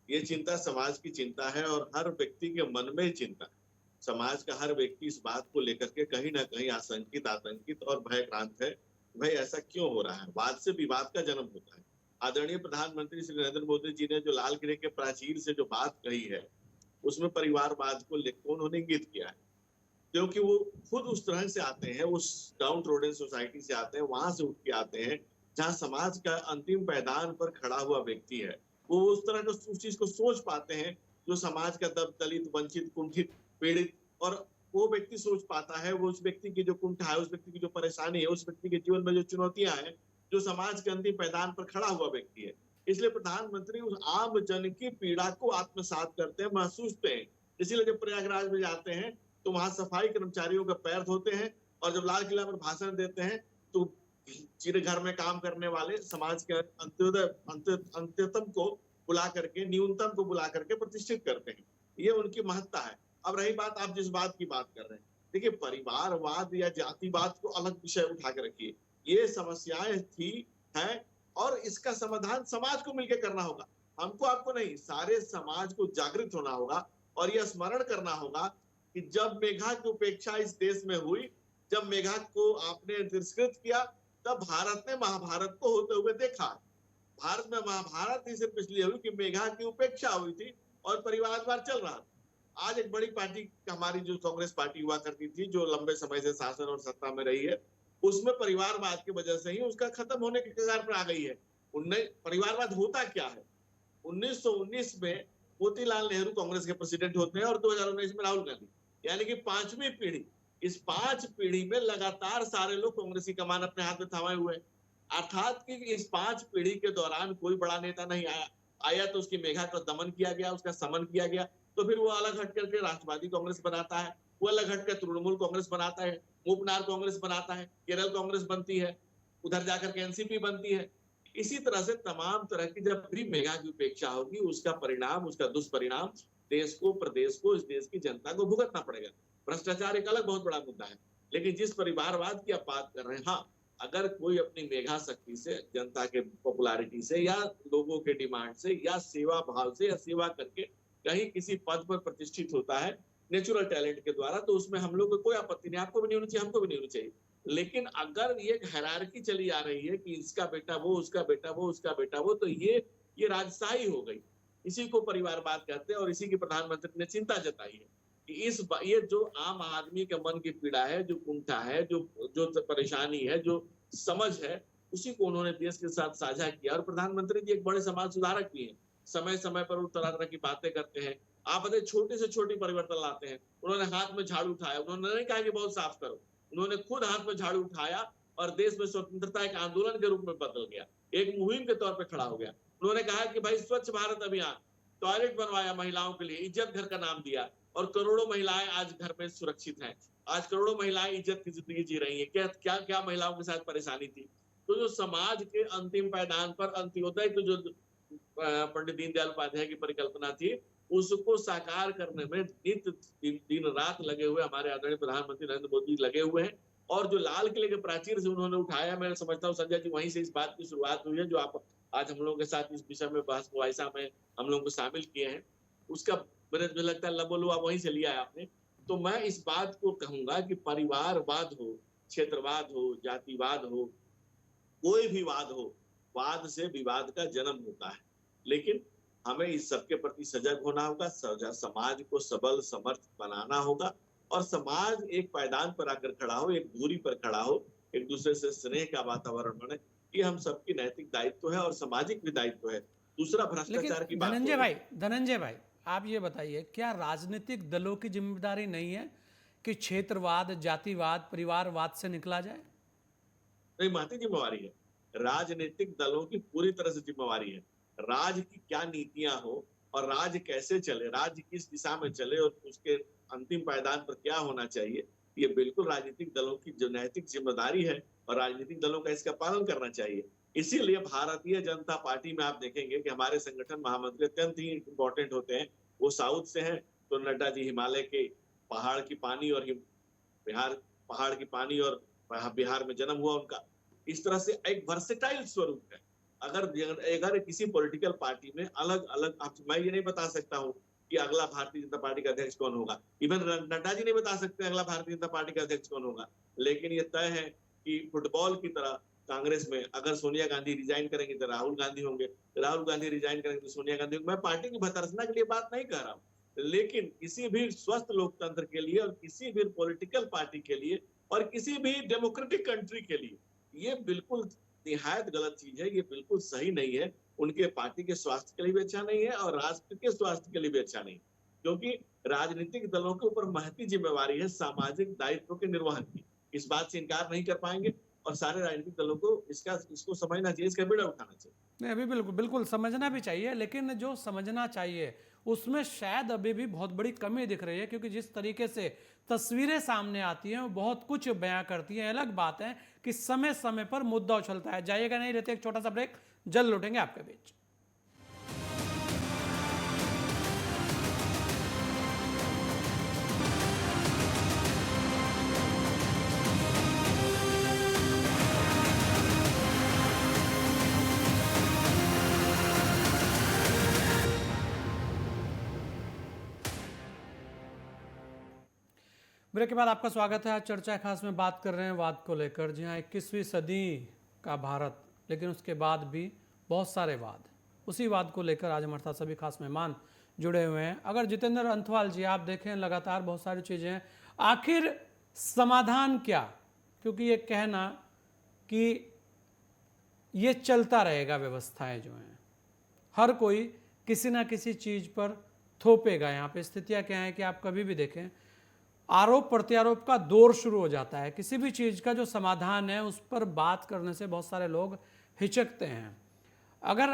ये चिंता समाज की चिंता है और हर व्यक्ति के मन में चिंता है। समाज का हर व्यक्ति इस बात को लेकर के कहीं ना कहीं आशंकित, आतंकित और भयक्रांत है। भाई ऐसा क्यों हो रहा है? वाद से विवाद का जन्म होता है। आदरणीय प्रधानमंत्री श्री नरेंद्र मोदी जी ने जो लाल किले के प्राचीर से जो बात कही है, उसमें परिवारवाद को लेकर उन्होंने इंगित किया है, क्योंकि वो खुद उस तरह से आते हैं, उस डाउन ट्रोडन सोसाइटी से आते हैं, वहां से उठ के आते हैं जहां समाज का अंतिम पैदान पर खड़ा हुआ व्यक्ति है। वो उस तरह का उस चीज को सोच पाते हैं जो समाज का दलित, वंचित, कुंठित, पीड़ित, और वो व्यक्ति सोच पाता है, वो उस व्यक्ति की जो कुंठा है, उस व्यक्ति की जो परेशानी है, उस व्यक्ति के जीवन में जो चुनौतियां हैं, जो समाज के अंतिम पैदान पर खड़ा हुआ व्यक्ति है। इसलिए प्रधानमंत्री उस आम जन की पीड़ा को आत्मसात करते हैं, महसूसते हैं। इसीलिए जब प्रयागराज में जाते हैं तो वहां सफाई कर्मचारियों का पैर धोते हैं, और जब लाल किला पर भाषण देते हैं तो चिर घर में काम करने वाले समाज के अंत्यतम को बुला करके, न्यूनतम को बुला करके प्रतिष्ठित करते हैं। ये उनकी महत्ता है। अब रही बात, आप जिस बात की बात कर रहे हैं, देखिए परिवारवाद या जातिवाद को अलग विषय उठा के रखिए। ये समस्याएं थी, हैं, और इसका समाधान समाज को मिलकर करना होगा। हमको, आपको नहीं, सारे समाज को जागृत होना होगा और यह स्मरण करना होगा कि जब मेघा की उपेक्षा इस देश में हुई, जब मेघा को आपने तिरस्कृत किया, तब भारत ने महाभारत को होते हुए देखा। भारत में महाभारत ही सिर्फ इसलिए हुई कि मेघा की उपेक्षा हुई थी और परिवारवाद चल रहा था। आज एक बड़ी पार्टी हमारी जो कांग्रेस पार्टी हुआ करती थी, जो लंबे समय से शासन और सत्ता में रही है, उसमें परिवारवाद की वजह से ही उसका खत्म होने के कगार पर आ गई है। परिवारवाद होता क्या है? 1919 में मोतीलाल नेहरू कांग्रेस के प्रेसिडेंट होते हैं और 2019 में राहुल गांधी, यानी कि 5वीं पीढ़ी। इस 5 पीढ़ी में लगातार सारे लोग कांग्रेस की कमान अपने हाथ में थामे हुए, अर्थात कि इस 5 पीढ़ी के दौरान कोई बड़ा नेता नहीं आया तो उसकी मेघा का दमन किया गया, उसका समन किया गया, तो फिर वो अलग हट करके राष्ट्रवादी कांग्रेस बनाता है, वो अलग हटकर तृणमूल कांग्रेस बनाता है, मूपनार कांग्रेस बनाता है, केरल कांग्रेस बनती है, उधर जाकर के एनसीपी बनती है। इसी तरह से तमाम तरह की जब भी मेघा की उपेक्षा होगी, उसका परिणाम, उसका दुष्परिणाम देश को, प्रदेश को, इस देश की जनता को भुगतना पड़ेगा। भ्रष्टाचार एक अलग बहुत बड़ा मुद्दा है, लेकिन जिस परिवारवाद की आप बात कर रहे हैं, हाँ, अगर कोई अपनी मेघा शक्ति से, जनता के पॉपुलैरिटी से, या लोगों के डिमांड से, या सेवा भाव से, या सेवा करके कहीं किसी पद पर प्रतिष्ठित होता है नेचुरल टैलेंट के द्वारा, तो उसमें हम लोग को कोई आपत्ति नहीं, आपको भी नहीं होनी चाहिए, हमको भी नहीं होनी चाहिए। लेकिन अगर ये हायरार्की चली आ रही है कि इसका बेटा वो, उसका बेटा वो, उसका बेटा वो, तो ये राजशाही हो गई। इसी को परिवारवाद कहते हैं और इसी की प्रधानमंत्री ने चिंता जताई है कि ये जो आम आदमी के मन की पीड़ा है, जो कुंठा है, जो परेशानी है, जो समझ है, उसी को उन्होंने देश के साथ साझा किया। और प्रधानमंत्री जी एक बड़े समाज सुधारक भी हैं, समय समय पर वो तरह तरह की बातें करते हैं। आप बताइए, छोटे से छोटी परिवर्तन लाते हैं। उन्होंने हाथ में झाड़ू उठाया, उन्होंने नहीं कहा कि बहुत साफ करो, उन्होंने खुद हाथ में झाड़ू उठाया और देश में स्वतंत्रता एक आंदोलन के रूप में बदल गया, एक मुहिम के तौर पर खड़ा हो गया। उन्होंने कहा कि भाई स्वच्छ भारत अभियान, टॉयलेट बनवाया महिलाओं के लिए, इज्जत घर का नाम दिया, और करोड़ों महिलाएं आज घर में सुरक्षित हैं। आज करोड़ों महिलाएं इज्जत की जिंदगी जी रही हैं। क्या क्या क्या महिलाओं के साथ परेशानी थी? तो जो समाज के अंतिम पायदान पर अंत्योदय को जो पंडित दीनदयाल उपाध्याय की परिकल्पना थी, उसको साकार करने में दिन रात लगे हुए हमारे आदरणीय प्रधानमंत्री नरेंद्र मोदी लगे हुए हैं। और जो लाल किले के प्राचीर से उन्होंने उठाया, मैं समझता हूँ संजय जी वहीं से इस बात की शुरुआत हुई है जो आप आज हम लोगों के साथ इस विषय में बहस मुबाहिसा में हम लोगों को शामिल किए हैं। उसका मुझे लगता है लबोलुआ वहीं से लिया है आपने। तो मैं इस बात को कहूंगा कि परिवारवाद हो, क्षेत्रवाद हो, जातिवाद हो, कोई भी वाद हो, वाद से विवाद का जन्म होता है। लेकिन हमें इस सबके प्रति सजग होना होगा, समाज को सबल समर्थ बनाना होगा और समाज एक पायदान पर आकर खड़ा हो, एक दूरी पर खड़ा हो, एक दूसरे से स्नेह का वातावरण बने। ये हम सबकी नैतिक दायित्व है और सामाजिक भी दायित्व है। दूसरा भ्रष्टाचार की बात, धनंजय भाई आप ये बताइए, क्या राजनीतिक दलों की जिम्मेदारी नहीं है कि क्षेत्रवाद, जातिवाद, परिवारवाद से निकला जाए? नहीं, महती जिम्मेवारी है, राजनीतिक दलों की पूरी तरह से जिम्मेवारी है। राज्य की क्या नीतियां हो और राज्य कैसे चले, राज्य किस दिशा में चले और उसके अंतिम पायदान पर क्या होना चाहिए, ये बिल्कुल राजनीतिक दलों की जो नैतिक जिम्मेदारी है और राजनीतिक दलों का इसका पालन करना चाहिए। इसीलिए भारतीय जनता पार्टी में आप देखेंगे कि हमारे संगठन महामंत्री अत्यंत ही इंपॉर्टेंट होते हैं। वो साउथ से हैं तो नड्डा जी हिमालय के पहाड़ की पानी और पहाड़ की पानी और बिहार में जन्म हुआ उनका। इस तरह से एक वर्सेटाइल स्वरूप है। अगर किसी पॉलिटिकल पार्टी में अलग अलग, मैं ये नहीं बता सकता हूँ कि अगला भारतीय जनता पार्टी का अध्यक्ष कौन होगा, इवन नड्डा जी नहीं बता सकते अगला भारतीय जनता पार्टी का अध्यक्ष कौन होगा। लेकिन ये तय है कि फुटबॉल की तरह कांग्रेस में अगर सोनिया गांधी रिजाइन करेंगे तो राहुल गांधी होंगे, राहुल गांधी रिजाइन करेंगे तो सोनिया गांधी होंगे। मैं पार्टी की भर्त्सना के लिए बात नहीं कर रहा हूँ, लेकिन किसी भी स्वस्थ लोकतंत्र के लिए और किसी भी पॉलिटिकल पार्टी के लिए और किसी भी डेमोक्रेटिक कंट्री के लिए ये बिल्कुल निहायत गलत चीज है। ये बिल्कुल सही नहीं है, उनके पार्टी के स्वास्थ्य के लिए भी अच्छा नहीं है और राष्ट्र के स्वास्थ्य के लिए भी अच्छा नहीं, क्योंकि राजनीतिक दलों के ऊपर महती जिम्मेवारी है सामाजिक दायित्व के निर्वहन की। इस बात से इनकार नहीं कर पाएंगे और सारे राजनीतिक दलों को इसको समझना चाहिए, इसका बीड़ा उठाना चाहिए। नहीं, अभी बिल्कुल बिल्कुल समझना भी चाहिए, लेकिन जो समझना चाहिए उसमें शायद अभी भी बहुत बड़ी कमी दिख रही है, क्योंकि जिस तरीके से तस्वीरें सामने आती हैं वो बहुत कुछ बयां करती हैं। अलग बात है कि समय समय पर मुद्दा उछलता है। जाइएगा नहीं, रहते एक छोटा सा ब्रेक, जल्द लौटेंगे आपके बीच। ब्रेक के बाद आपका स्वागत है। आज चर्चा खास में बात कर रहे हैं वाद को लेकर। जी हाँ, 21वीं सदी का भारत, लेकिन उसके बाद भी बहुत सारे वाद। उसी वाद को लेकर आज हमारे साथ सभी खास मेहमान जुड़े हुए हैं। अगर जितेंद्र अंथवाल जी आप देखें, लगातार बहुत सारी चीज़ें हैं, आखिर समाधान क्या? क्योंकि ये कहना कि ये चलता रहेगा, व्यवस्थाएं जो हैं हर कोई किसी ना किसी चीज़ पर थोपेगा। यहाँ पे स्थितियाँ क्या है कि आप कभी भी देखें आरोप प्रत्यारोप का दौर शुरू हो जाता है। किसी भी चीज़ का जो समाधान है उस पर बात करने से बहुत सारे लोग हिचकते हैं। अगर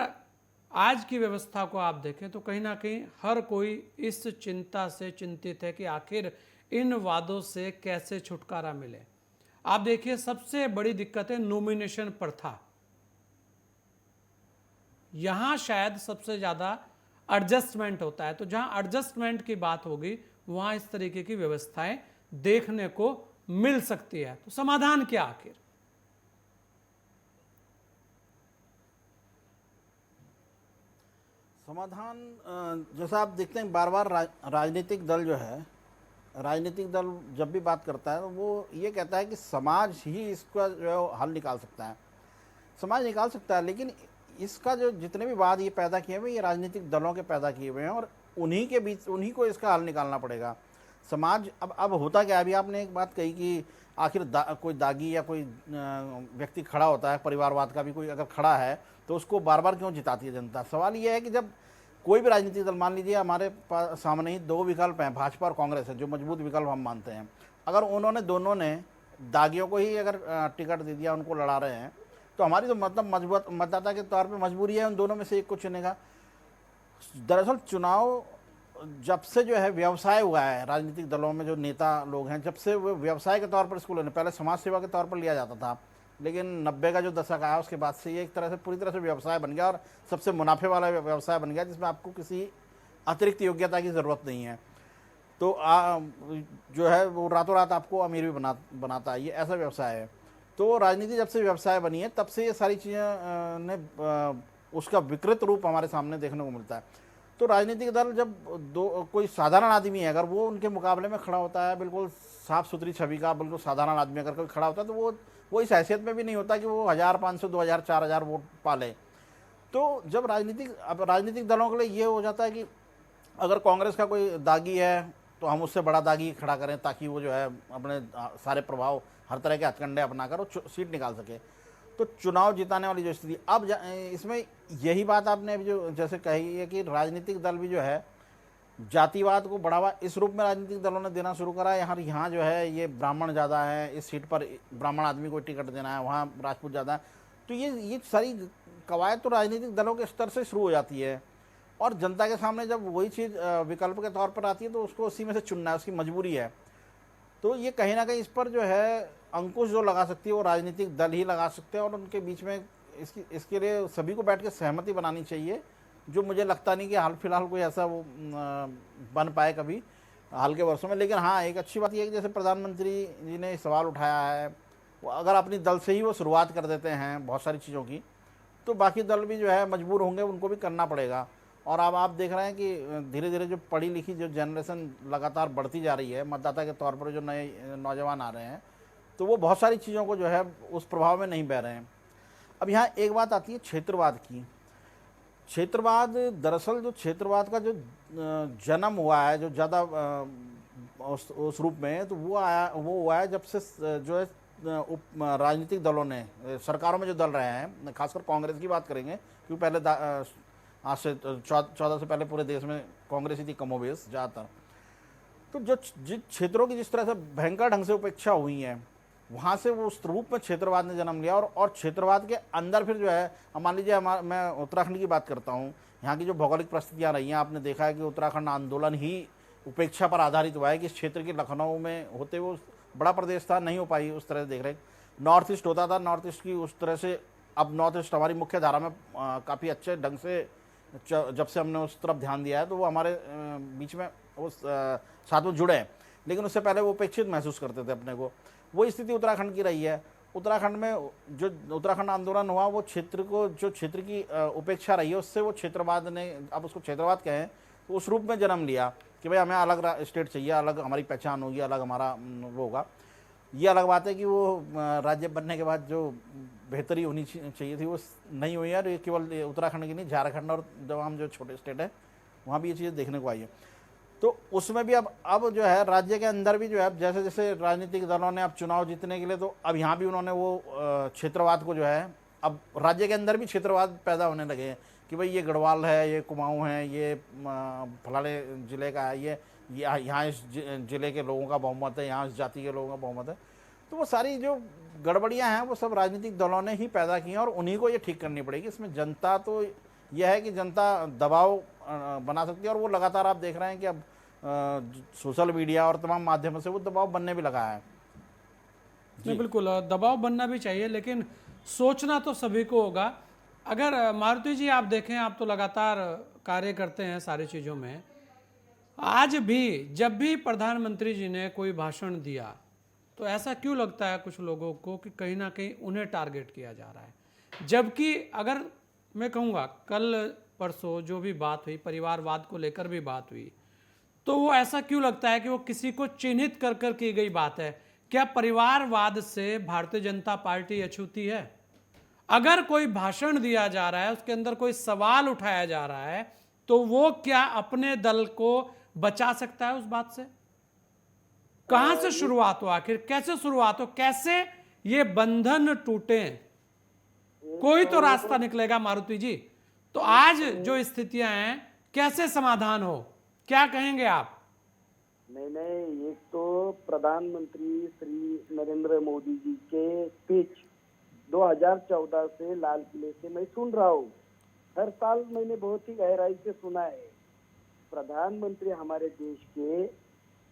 आज की व्यवस्था को आप देखें तो कहीं ना कहीं हर कोई इस चिंता से चिंतित है कि आखिर इन वादों से कैसे छुटकारा मिले। आप देखिए, सबसे बड़ी दिक्कत है नॉमिनेशन प्रथा। यहाँ शायद सबसे ज़्यादा एडजस्टमेंट होता है। तो जहाँ एडजस्टमेंट की बात होगी वहाँ इस तरीके की व्यवस्थाएं देखने को मिल सकती है। तो समाधान क्या आखिर? समाधान जैसा आप देखते हैं बार बार राजनीतिक दल जो है, राजनीतिक दल जब भी बात करता है तो वो ये कहता है कि समाज ही इसका जो है हल निकाल सकता है, समाज निकाल सकता है। लेकिन इसका जो जितने भी वाद ये पैदा किए हुए, ये राजनीतिक दलों के पैदा किए हुए हैं और उन्हीं के बीच उन्हीं को इसका हल निकालना पड़ेगा। समाज अब होता क्या है, अभी आपने एक बात कही कि आखिर कोई दागी या कोई व्यक्ति खड़ा होता है, परिवारवाद का भी कोई अगर खड़ा है तो उसको बार बार क्यों जिताती है जनता? सवाल ये है कि जब कोई भी राजनीतिक दल, मान लीजिए हमारे सामने ही दो विकल्प हैं, भाजपा और कांग्रेस है, जो मजबूत विकल्प हम मानते हैं। अगर उन्होंने दोनों ने दागियों को ही अगर टिकट दे दिया, उनको लड़ा रहे हैं, तो हमारी तो मतलब मजबूत मतदाता के तौर पर मजबूरी है उन दोनों में से एक को चुनेगा। दरअसल चुनाव जब से जो है व्यवसाय हुआ है राजनीतिक दलों में, जो नेता लोग हैं, जब से वो व्यवसाय के तौर पर इसको लेने, पहले समाज सेवा के तौर पर लिया जाता था, लेकिन 90 का जो दशक आया उसके बाद से ये एक तरह से पूरी तरह से व्यवसाय बन गया और सबसे मुनाफे वाला व्यवसाय बन गया, जिसमें आपको किसी अतिरिक्त योग्यता की ज़रूरत नहीं है। तो जो है वो रातों रात आपको अमीर भी बनाता है, ये ऐसा व्यवसाय है। तो राजनीति जब से व्यवसाय बनी है तब से ये सारी चीज़ें ने उसका विकृत रूप हमारे सामने देखने को मिलता है। तो राजनीतिक दल जब कोई साधारण आदमी है, अगर वो उनके मुकाबले में खड़ा होता है, बिल्कुल साफ सुथरी छवि का बिल्कुल साधारण आदमी अगर कोई खड़ा होता है, तो वो इस हैसियत में भी नहीं होता कि वो 1000, 500, 2000, 4000 वोट पाले। तो जब राजनीतिक दलों के लिए ये हो जाता है कि अगर कांग्रेस का कोई दागी है तो हम उससे बड़ा दागी खड़ा करें, ताकि वो जो है अपने सारे प्रभाव, हर तरह के हथकंडे अपनाकर वो सीट निकाल सके। तो चुनाव जिताने वाली जो स्थिति अब इसमें यही बात आपने अभी जो जैसे कही है कि राजनीतिक दल भी जो है जातिवाद को बढ़ावा इस रूप में राजनीतिक दलों ने देना शुरू करा है। यहाँ जो है ये ब्राह्मण ज़्यादा है, इस सीट पर ब्राह्मण आदमी को टिकट देना है, वहाँ राजपूत ज़्यादा है। तो ये सारी कवायद तो राजनीतिक दलों के स्तर से शुरू हो जाती है, और जनता के सामने जब वही चीज़ विकल्प के तौर पर आती है तो उसको उसी में से चुनना है, उसकी मजबूरी है। तो ये कहीं ना कहीं इस पर जो है अंकुश जो लगा सकती है वो राजनीतिक दल ही लगा सकते हैं, और उनके बीच में इसके लिए सभी को बैठ के सहमति बनानी चाहिए, जो मुझे लगता नहीं कि हाल फिलहाल कोई ऐसा वो बन पाए कभी हाल के वर्षों में। लेकिन हाँ, एक अच्छी बात यह है कि जैसे प्रधानमंत्री जी ने सवाल उठाया है, वो अगर अपनी दल से ही वो शुरुआत कर देते हैं बहुत सारी चीज़ों की, तो बाकी दल भी जो है मजबूर होंगे, उनको भी करना पड़ेगा। और अब आप देख रहे हैं कि धीरे धीरे जो पढ़ी लिखी जो जनरेशन लगातार बढ़ती जा रही है, मतदाता के तौर पर जो नए नौजवान आ रहे हैं, तो वो बहुत सारी चीज़ों को जो है उस प्रभाव में नहीं बह रहे हैं। अब यहाँ एक बात आती है क्षेत्रवाद की। क्षेत्रवाद, दरअसल जो क्षेत्रवाद का जो जन्म हुआ है, जो ज़्यादा उस रूप में, तो वो हुआ है जब से जो है राजनीतिक दलों ने, सरकारों में जो दल रहे हैं, खासकर कांग्रेस की बात करेंगे क्योंकि पहले आज से 14 से पहले पूरे देश में कांग्रेस ही थी कमोबेश ज़्यादातर। तो जो जिन क्षेत्रों की जिस तरह से भयंकर ढंग से उपेक्षा हुई है, वहाँ से वो उस रूप में क्षेत्रवाद ने जन्म लिया। और क्षेत्रवाद के अंदर फिर जो है, अब मान लीजिए मैं उत्तराखंड की बात करता हूँ, यहाँ की जो भौगोलिक परिस्थितियाँ रही हैं, आपने देखा है कि उत्तराखंड आंदोलन ही उपेक्षा पर आधारित हुआ है कि इस क्षेत्र के लखनऊ में होते वो बड़ा प्रदेश था, नहीं हो पाई उस तरह से देख रहे। नॉर्थ ईस्ट होता था, नॉर्थ ईस्ट की उस तरह से, अब नॉर्थ ईस्ट हमारी मुख्य धारा में काफ़ी अच्छे ढंग से जब से हमने उस तरफ ध्यान दिया है, तो वो हमारे बीच में उस साथ में जुड़े हैं। लेकिन उससे पहले वो उपेक्षित महसूस करते थे अपने को। वो स्थिति उत्तराखंड की रही है। उत्तराखंड में जो उत्तराखंड आंदोलन हुआ, वो क्षेत्र को, जो क्षेत्र की उपेक्षा रही है, उससे वो क्षेत्रवाद ने, अब उसको क्षेत्रवाद कहें, तो उस रूप में जन्म लिया कि भाई हमें अलग स्टेट चाहिए, अलग हमारी पहचान होगी, अलग हमारा वो होगा। ये अलग बात है कि वो राज्य बनने के बाद जो बेहतरी होनी चाहिए थी वो नहीं हुई है। और ये केवल उत्तराखंड की नहीं, झारखंड और तमाम जो छोटे स्टेट है वहाँ भी ये चीज़ें देखने को आई है। तो उसमें भी अब जो है राज्य के अंदर भी जो है, जैसे जैसे राजनीतिक दलों ने अब चुनाव जीतने के लिए, तो अब यहाँ भी उन्होंने वो क्षेत्रवाद को जो है, अब राज्य के अंदर भी क्षेत्रवाद पैदा होने लगे हैं कि भाई ये गढ़वाल है, ये कुमाऊँ है, ये फलाने ज़िले का है, ये यहाँ इस ज़िले के लोगों का बहुमत है, यहाँ इस जाति के लोगों का बहुमत है। तो वो सारी जो गड़बड़ियाँ हैं वो सब राजनीतिक दलों ने ही पैदा की हैं, और उन्हीं को ये ठीक करनी पड़ेगी। इसमें जनता तो यह है कि जनता दबाव बना सकती है, और वो लगातार आप देख रहे हैं कि अब सोशल मीडिया और तमाम माध्यमों से वो दबाव बनने भी लगा है। नहीं, बिल्कुल दबाव बनना भी चाहिए, लेकिन सोचना तो सभी को होगा। अगर मारुति जी आप देखें, आप तो लगातार कार्य करते हैं सारी चीज़ों में, आज भी जब भी प्रधानमंत्री जी ने कोई भाषण दिया तो ऐसा क्यों लगता है कुछ लोगों को कि कहीं ना कहीं उन्हें टारगेट किया जा रहा है? जबकि अगर मैं कहूँगा कल परसों जो भी बात हुई, परिवारवाद को लेकर भी बात हुई, तो वो ऐसा क्यों लगता है कि वो किसी को चिन्हित कर कर की गई बात है? क्या परिवारवाद से भारतीय जनता पार्टी अछूती है? अगर कोई भाषण दिया जा रहा है, उसके अंदर कोई सवाल उठाया जा रहा है, तो वो क्या अपने दल को बचा सकता है उस बात से? कहां से शुरुआत हो, आखिर कैसे शुरुआत हो, कैसे ये बंधन टूटे? कोई तो रास्ता निकलेगा मारुति जी। तो आज जो स्थितियां हैं, कैसे समाधान हो, क्या कहेंगे आप? नहीं, एक तो प्रधानमंत्री श्री नरेंद्र मोदी जी के स्पीच 2014 से लाल किले से मैं सुन रहा हूँ। हर साल मैंने बहुत ही गहराई से सुना है। प्रधानमंत्री हमारे देश के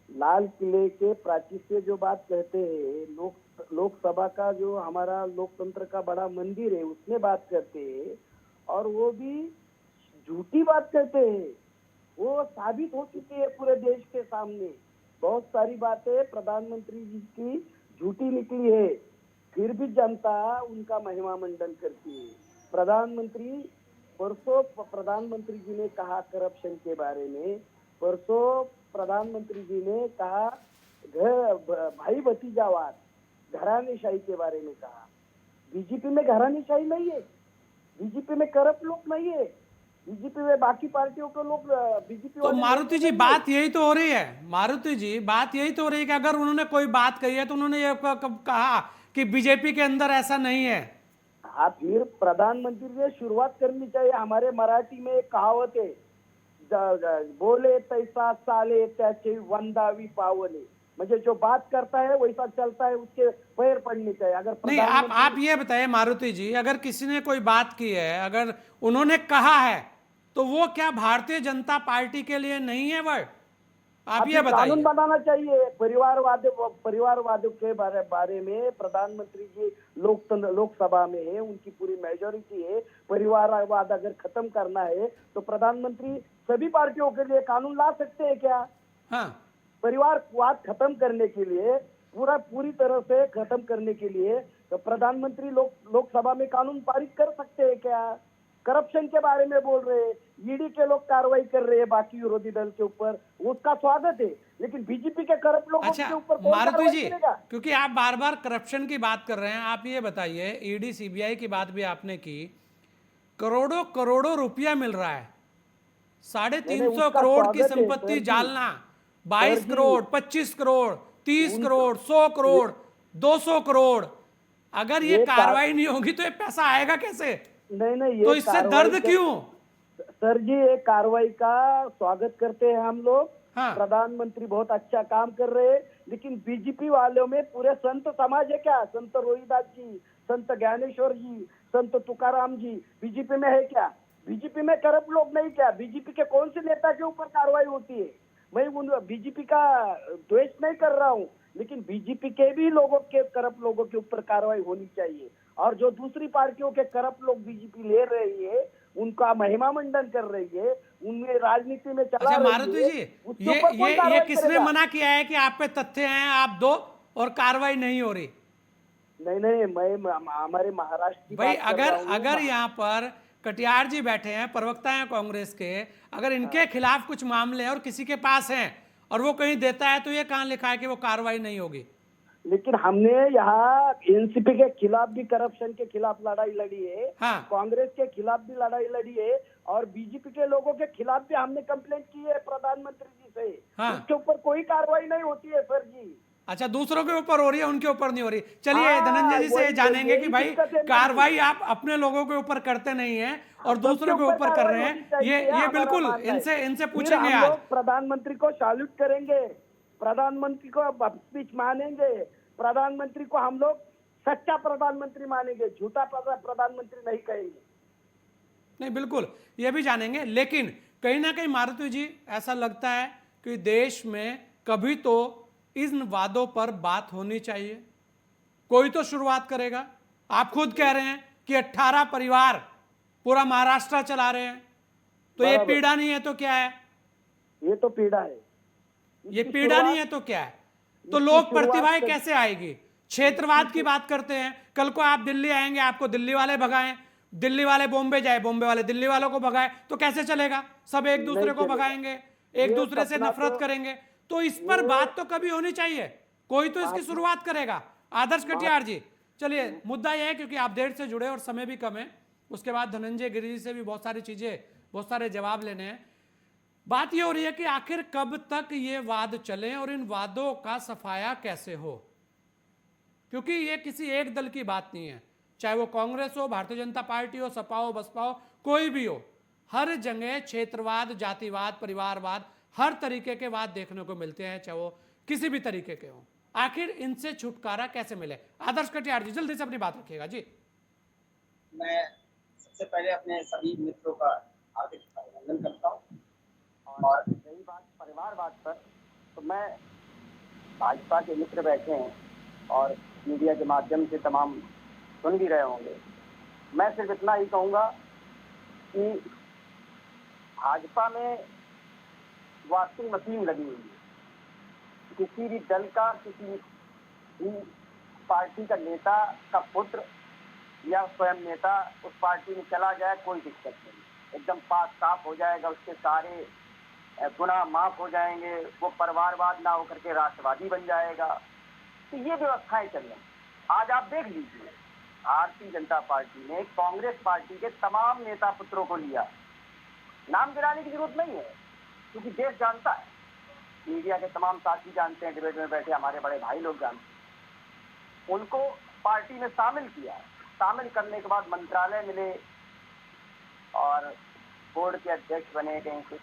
लाल किले के प्राचीर से जो बात कहते हैं, लोकसभा का जो हमारा लोकतंत्र का बड़ा मंदिर है उसमें बात करते हैं, और वो भी झूठी बात करते हैं। वो साबित हो चुकी है पूरे देश के सामने। बहुत सारी बातें प्रधानमंत्री जी की झूठी निकली है, फिर भी जनता उनका महिमा मंडन करती है। परसों प्रधानमंत्री जी ने कहा करप्शन के बारे में, परसों प्रधानमंत्री जी ने कहा भाई भतीजावाद, घरानेशाही के बारे में कहा। बीजेपी में घरानेशाही नहीं है, बीजेपी में करप्ट लोग नहीं है, बीजेपी में बाकी पार्टियों के लोग बीजेपी। तो मारुति जी बात यही तो हो रही है, मारुति जी बात यही तो हो रही है कि अगर उन्होंने कोई बात कही है तो उन्होंने ये कहा कि बीजेपी के अंदर ऐसा नहीं है। हाँ, फिर प्रधानमंत्री ने शुरुआत करनी चाहिए। हमारे मराठी में एक कहावत है, बोले तैसा चाले त्याचे वंदावी पावले, म्हणजे जो बात करता है वैसा चलता है, उसके पैर पड़ने चाहिए। अगर नहीं, आप ये बताइए मारुति जी, अगर किसी ने कोई बात की है, अगर उन्होंने कहा है, तो वो क्या भारतीय जनता पार्टी के लिए नहीं है वर्ड? आप ये बताइए। कानून बनाना चाहिए परिवारवाद के बारे में। प्रधानमंत्री जी लोकसभा में है, उनकी पूरी मेजोरिटी है। परिवारवाद अगर खत्म करना है तो प्रधानमंत्री सभी पार्टियों के लिए कानून ला सकते हैं क्या? हाँ, परिवारवाद खत्म करने के लिए, पूरी तरह से खत्म करने के लिए तो प्रधानमंत्री लोकसभा में कानून पारित कर सकते हैं क्या? करप्शन के बारे में बोल रहे हैं, ईडी के लोग कार्रवाई कर रहे हैं बाकी विरोधी दल के ऊपर, उसका स्वागत है, लेकिन बीजेपी के करप्ट लोगों के ऊपर कौन मारुति कार्रवाई जी, करेगा? क्योंकि आप बार बार करप्शन की बात कर रहे हैं, आप ये बताइए, ईडी सीबीआई की बात भी आपने की, करोड़ों करोड़ों रुपया मिल रहा है, 350 करोड़ की संपत्ति जालना, 22 करोड़, 25 करोड़, 30 करोड़, 100 करोड़, 200 करोड़। अगर ये कार्रवाई नहीं होगी तो ये पैसा आएगा कैसे? नहीं, तो इससे दर्द क्यों? सर जी, ये कार्रवाई का स्वागत करते हैं हम लोग। हाँ। प्रधानमंत्री बहुत अच्छा काम कर रहे हैं, लेकिन बीजेपी वालों में पूरे संत समाज है क्या? संत रोहिदास जी, संत ज्ञानेश्वर जी, संत तुकाराम जी बीजेपी में है क्या? बीजेपी में करप्ट लोग नहीं क्या? बीजेपी के कौन से नेता के ऊपर कार्रवाई होती है? मैं उन बीजेपी का द्वेष नहीं कर रहा हूँ, लेकिन बीजेपी के भी लोगों के, करप्ट लोगों के ऊपर कार्रवाई होनी चाहिए। और जो दूसरी पार्टियों के करप्ट लोग बीजेपी ले रही है, उनका महिमा मंडन कर रही है, उनमें राजनीति में चला रही है। मारुति जी, ये किसने मना किया है कि आप पे तथ्य हैं, आप दो और कार्रवाई नहीं हो रही? नहीं, मैं हमारे महाराष्ट्र की भाई, बात कर रहा हूं। अगर यहाँ पर कटियार जी बैठे हैं, प्रवक्ता हैं कांग्रेस के, अगर इनके खिलाफ कुछ मामले हैं और किसी के पास हैं और वो कहीं देता है, तो ये कहाँ लिखा है कि वो कार्रवाई नहीं होगी? लेकिन हमने यहाँ एनसीपी के खिलाफ भी, करप्शन के खिलाफ लड़ाई लड़ी है। हाँ। कांग्रेस के खिलाफ भी लड़ाई लड़ी है, और बीजेपी के लोगों के खिलाफ भी हमने कंप्लेंट की है प्रधानमंत्री जी से। हाँ। उसके ऊपर कोई कार्रवाई नहीं होती है सर जी। अच्छा, दूसरों के ऊपर हो रही है, उनके ऊपर नहीं हो रही। चलिए हाँ, धनंजय जी से वही जानेंगे कि भाई दिक्कत है। कार्रवाई आप अपने लोगों के ऊपर करते नहीं हैं और दूसरों के ऊपर कर रहे हैं। ये बिल्कुल इनसे पूछेंगे आज। प्रधानमंत्री को सैल्यूट करेंगे, प्रधानमंत्री को स्पीच मानेंगे, प्रधानमंत्री को हम लोग सच्चा प्रधानमंत्री मानेंगे, झूठा प्रधानमंत्री नहीं कहेंगे। नहीं, बिल्कुल ये भी जानेंगे, लेकिन कहीं ना कहीं मारुति जी ऐसा लगता है कि देश में कभी तो इन वादों पर बात होनी चाहिए, कोई तो शुरुआत करेगा। आप खुद कह रहे हैं कि 18 परिवार पूरा महाराष्ट्र चला रहे हैं, तो ये पीड़ा नहीं है तो क्या है? ये तो पीड़ा है। ये पीड़ा नहीं है तो क्या है? तो लोक प्रतिभाएं कैसे आएगी? क्षेत्रवाद की बात करते हैं, कल को आप दिल्ली आएंगे, आपको दिल्ली वाले भगाएं, दिल्ली वाले बॉम्बे जाए, बॉम्बे वाले दिल्ली वालों को भगाए, तो कैसे चलेगा? सब एक दूसरे को भगाएंगे, एक दूसरे से नफरत करेंगे। तो इस पर बात तो कभी होनी चाहिए, कोई तो इसकी शुरुआत करेगा। आदर्श कटियार जी, चलिए, मुद्दा यह है क्योंकि आप देर से जुड़े और समय भी कम है, उसके बाद धनंजय गिरी जी से भी बहुत सारी चीजें, बहुत सारे जवाब लेने हैं। बात यह हो रही है कि आखिर कब तक ये वाद चले और इन वादों का सफाया कैसे हो, क्योंकि ये किसी एक दल की बात नहीं है, चाहे वो कांग्रेस हो, भारतीय जनता पार्टी हो, सपा हो, बसपा हो, कोई भी हो। हर जगह क्षेत्रवाद, जातिवाद, परिवारवाद, हर तरीके के वाद देखने को मिलते हैं, चाहे वो किसी भी तरीके के हो। आखिर इनसे छुटकारा कैसे मिले? आदर्श कटियार जी, जल्दी से अपनी बात रखिएगा जी। मैं सबसे पहले अपने सभी मित्रों का हार्दिक अभिनंदन करता हूँ, और और रही बात परिवारवाद पर, तो मैं भाजपा के मित्र बैठे हैं और मीडिया के माध्यम से तमाम सुन भी रहे होंगे। मैं सिर्फ इतना ही कहूँगा कि भाजपा में वॉशिंग मशीन लगी हुई है। किसी भी दल का, किसी भी पार्टी का नेता का पुत्र या स्वयं नेता उस पार्टी में चला जाए, कोई दिक्कत नहीं, एकदम पास साफ हो जाएगा, उसके सारे गुनाह माफ हो जाएंगे, वो परिवारवाद ना होकर के राष्ट्रवादी बन जाएगा। तो ये व्यवस्थाएं चल रही। आज आप देख लीजिए, भारतीय जनता पार्टी ने कांग्रेस पार्टी के तमाम नेता पुत्रों को लिया। नाम गिराने की जरूरत नहीं है, क्योंकि देश जानता है, मीडिया के तमाम साथी जानते हैं, डिबेट में बैठे हमारे बड़े भाई लोग जानते हैं। उनको पार्टी में शामिल किया, शामिल करने के बाद मंत्रालय मिले और बोर्ड के अध्यक्ष बने कहीं से।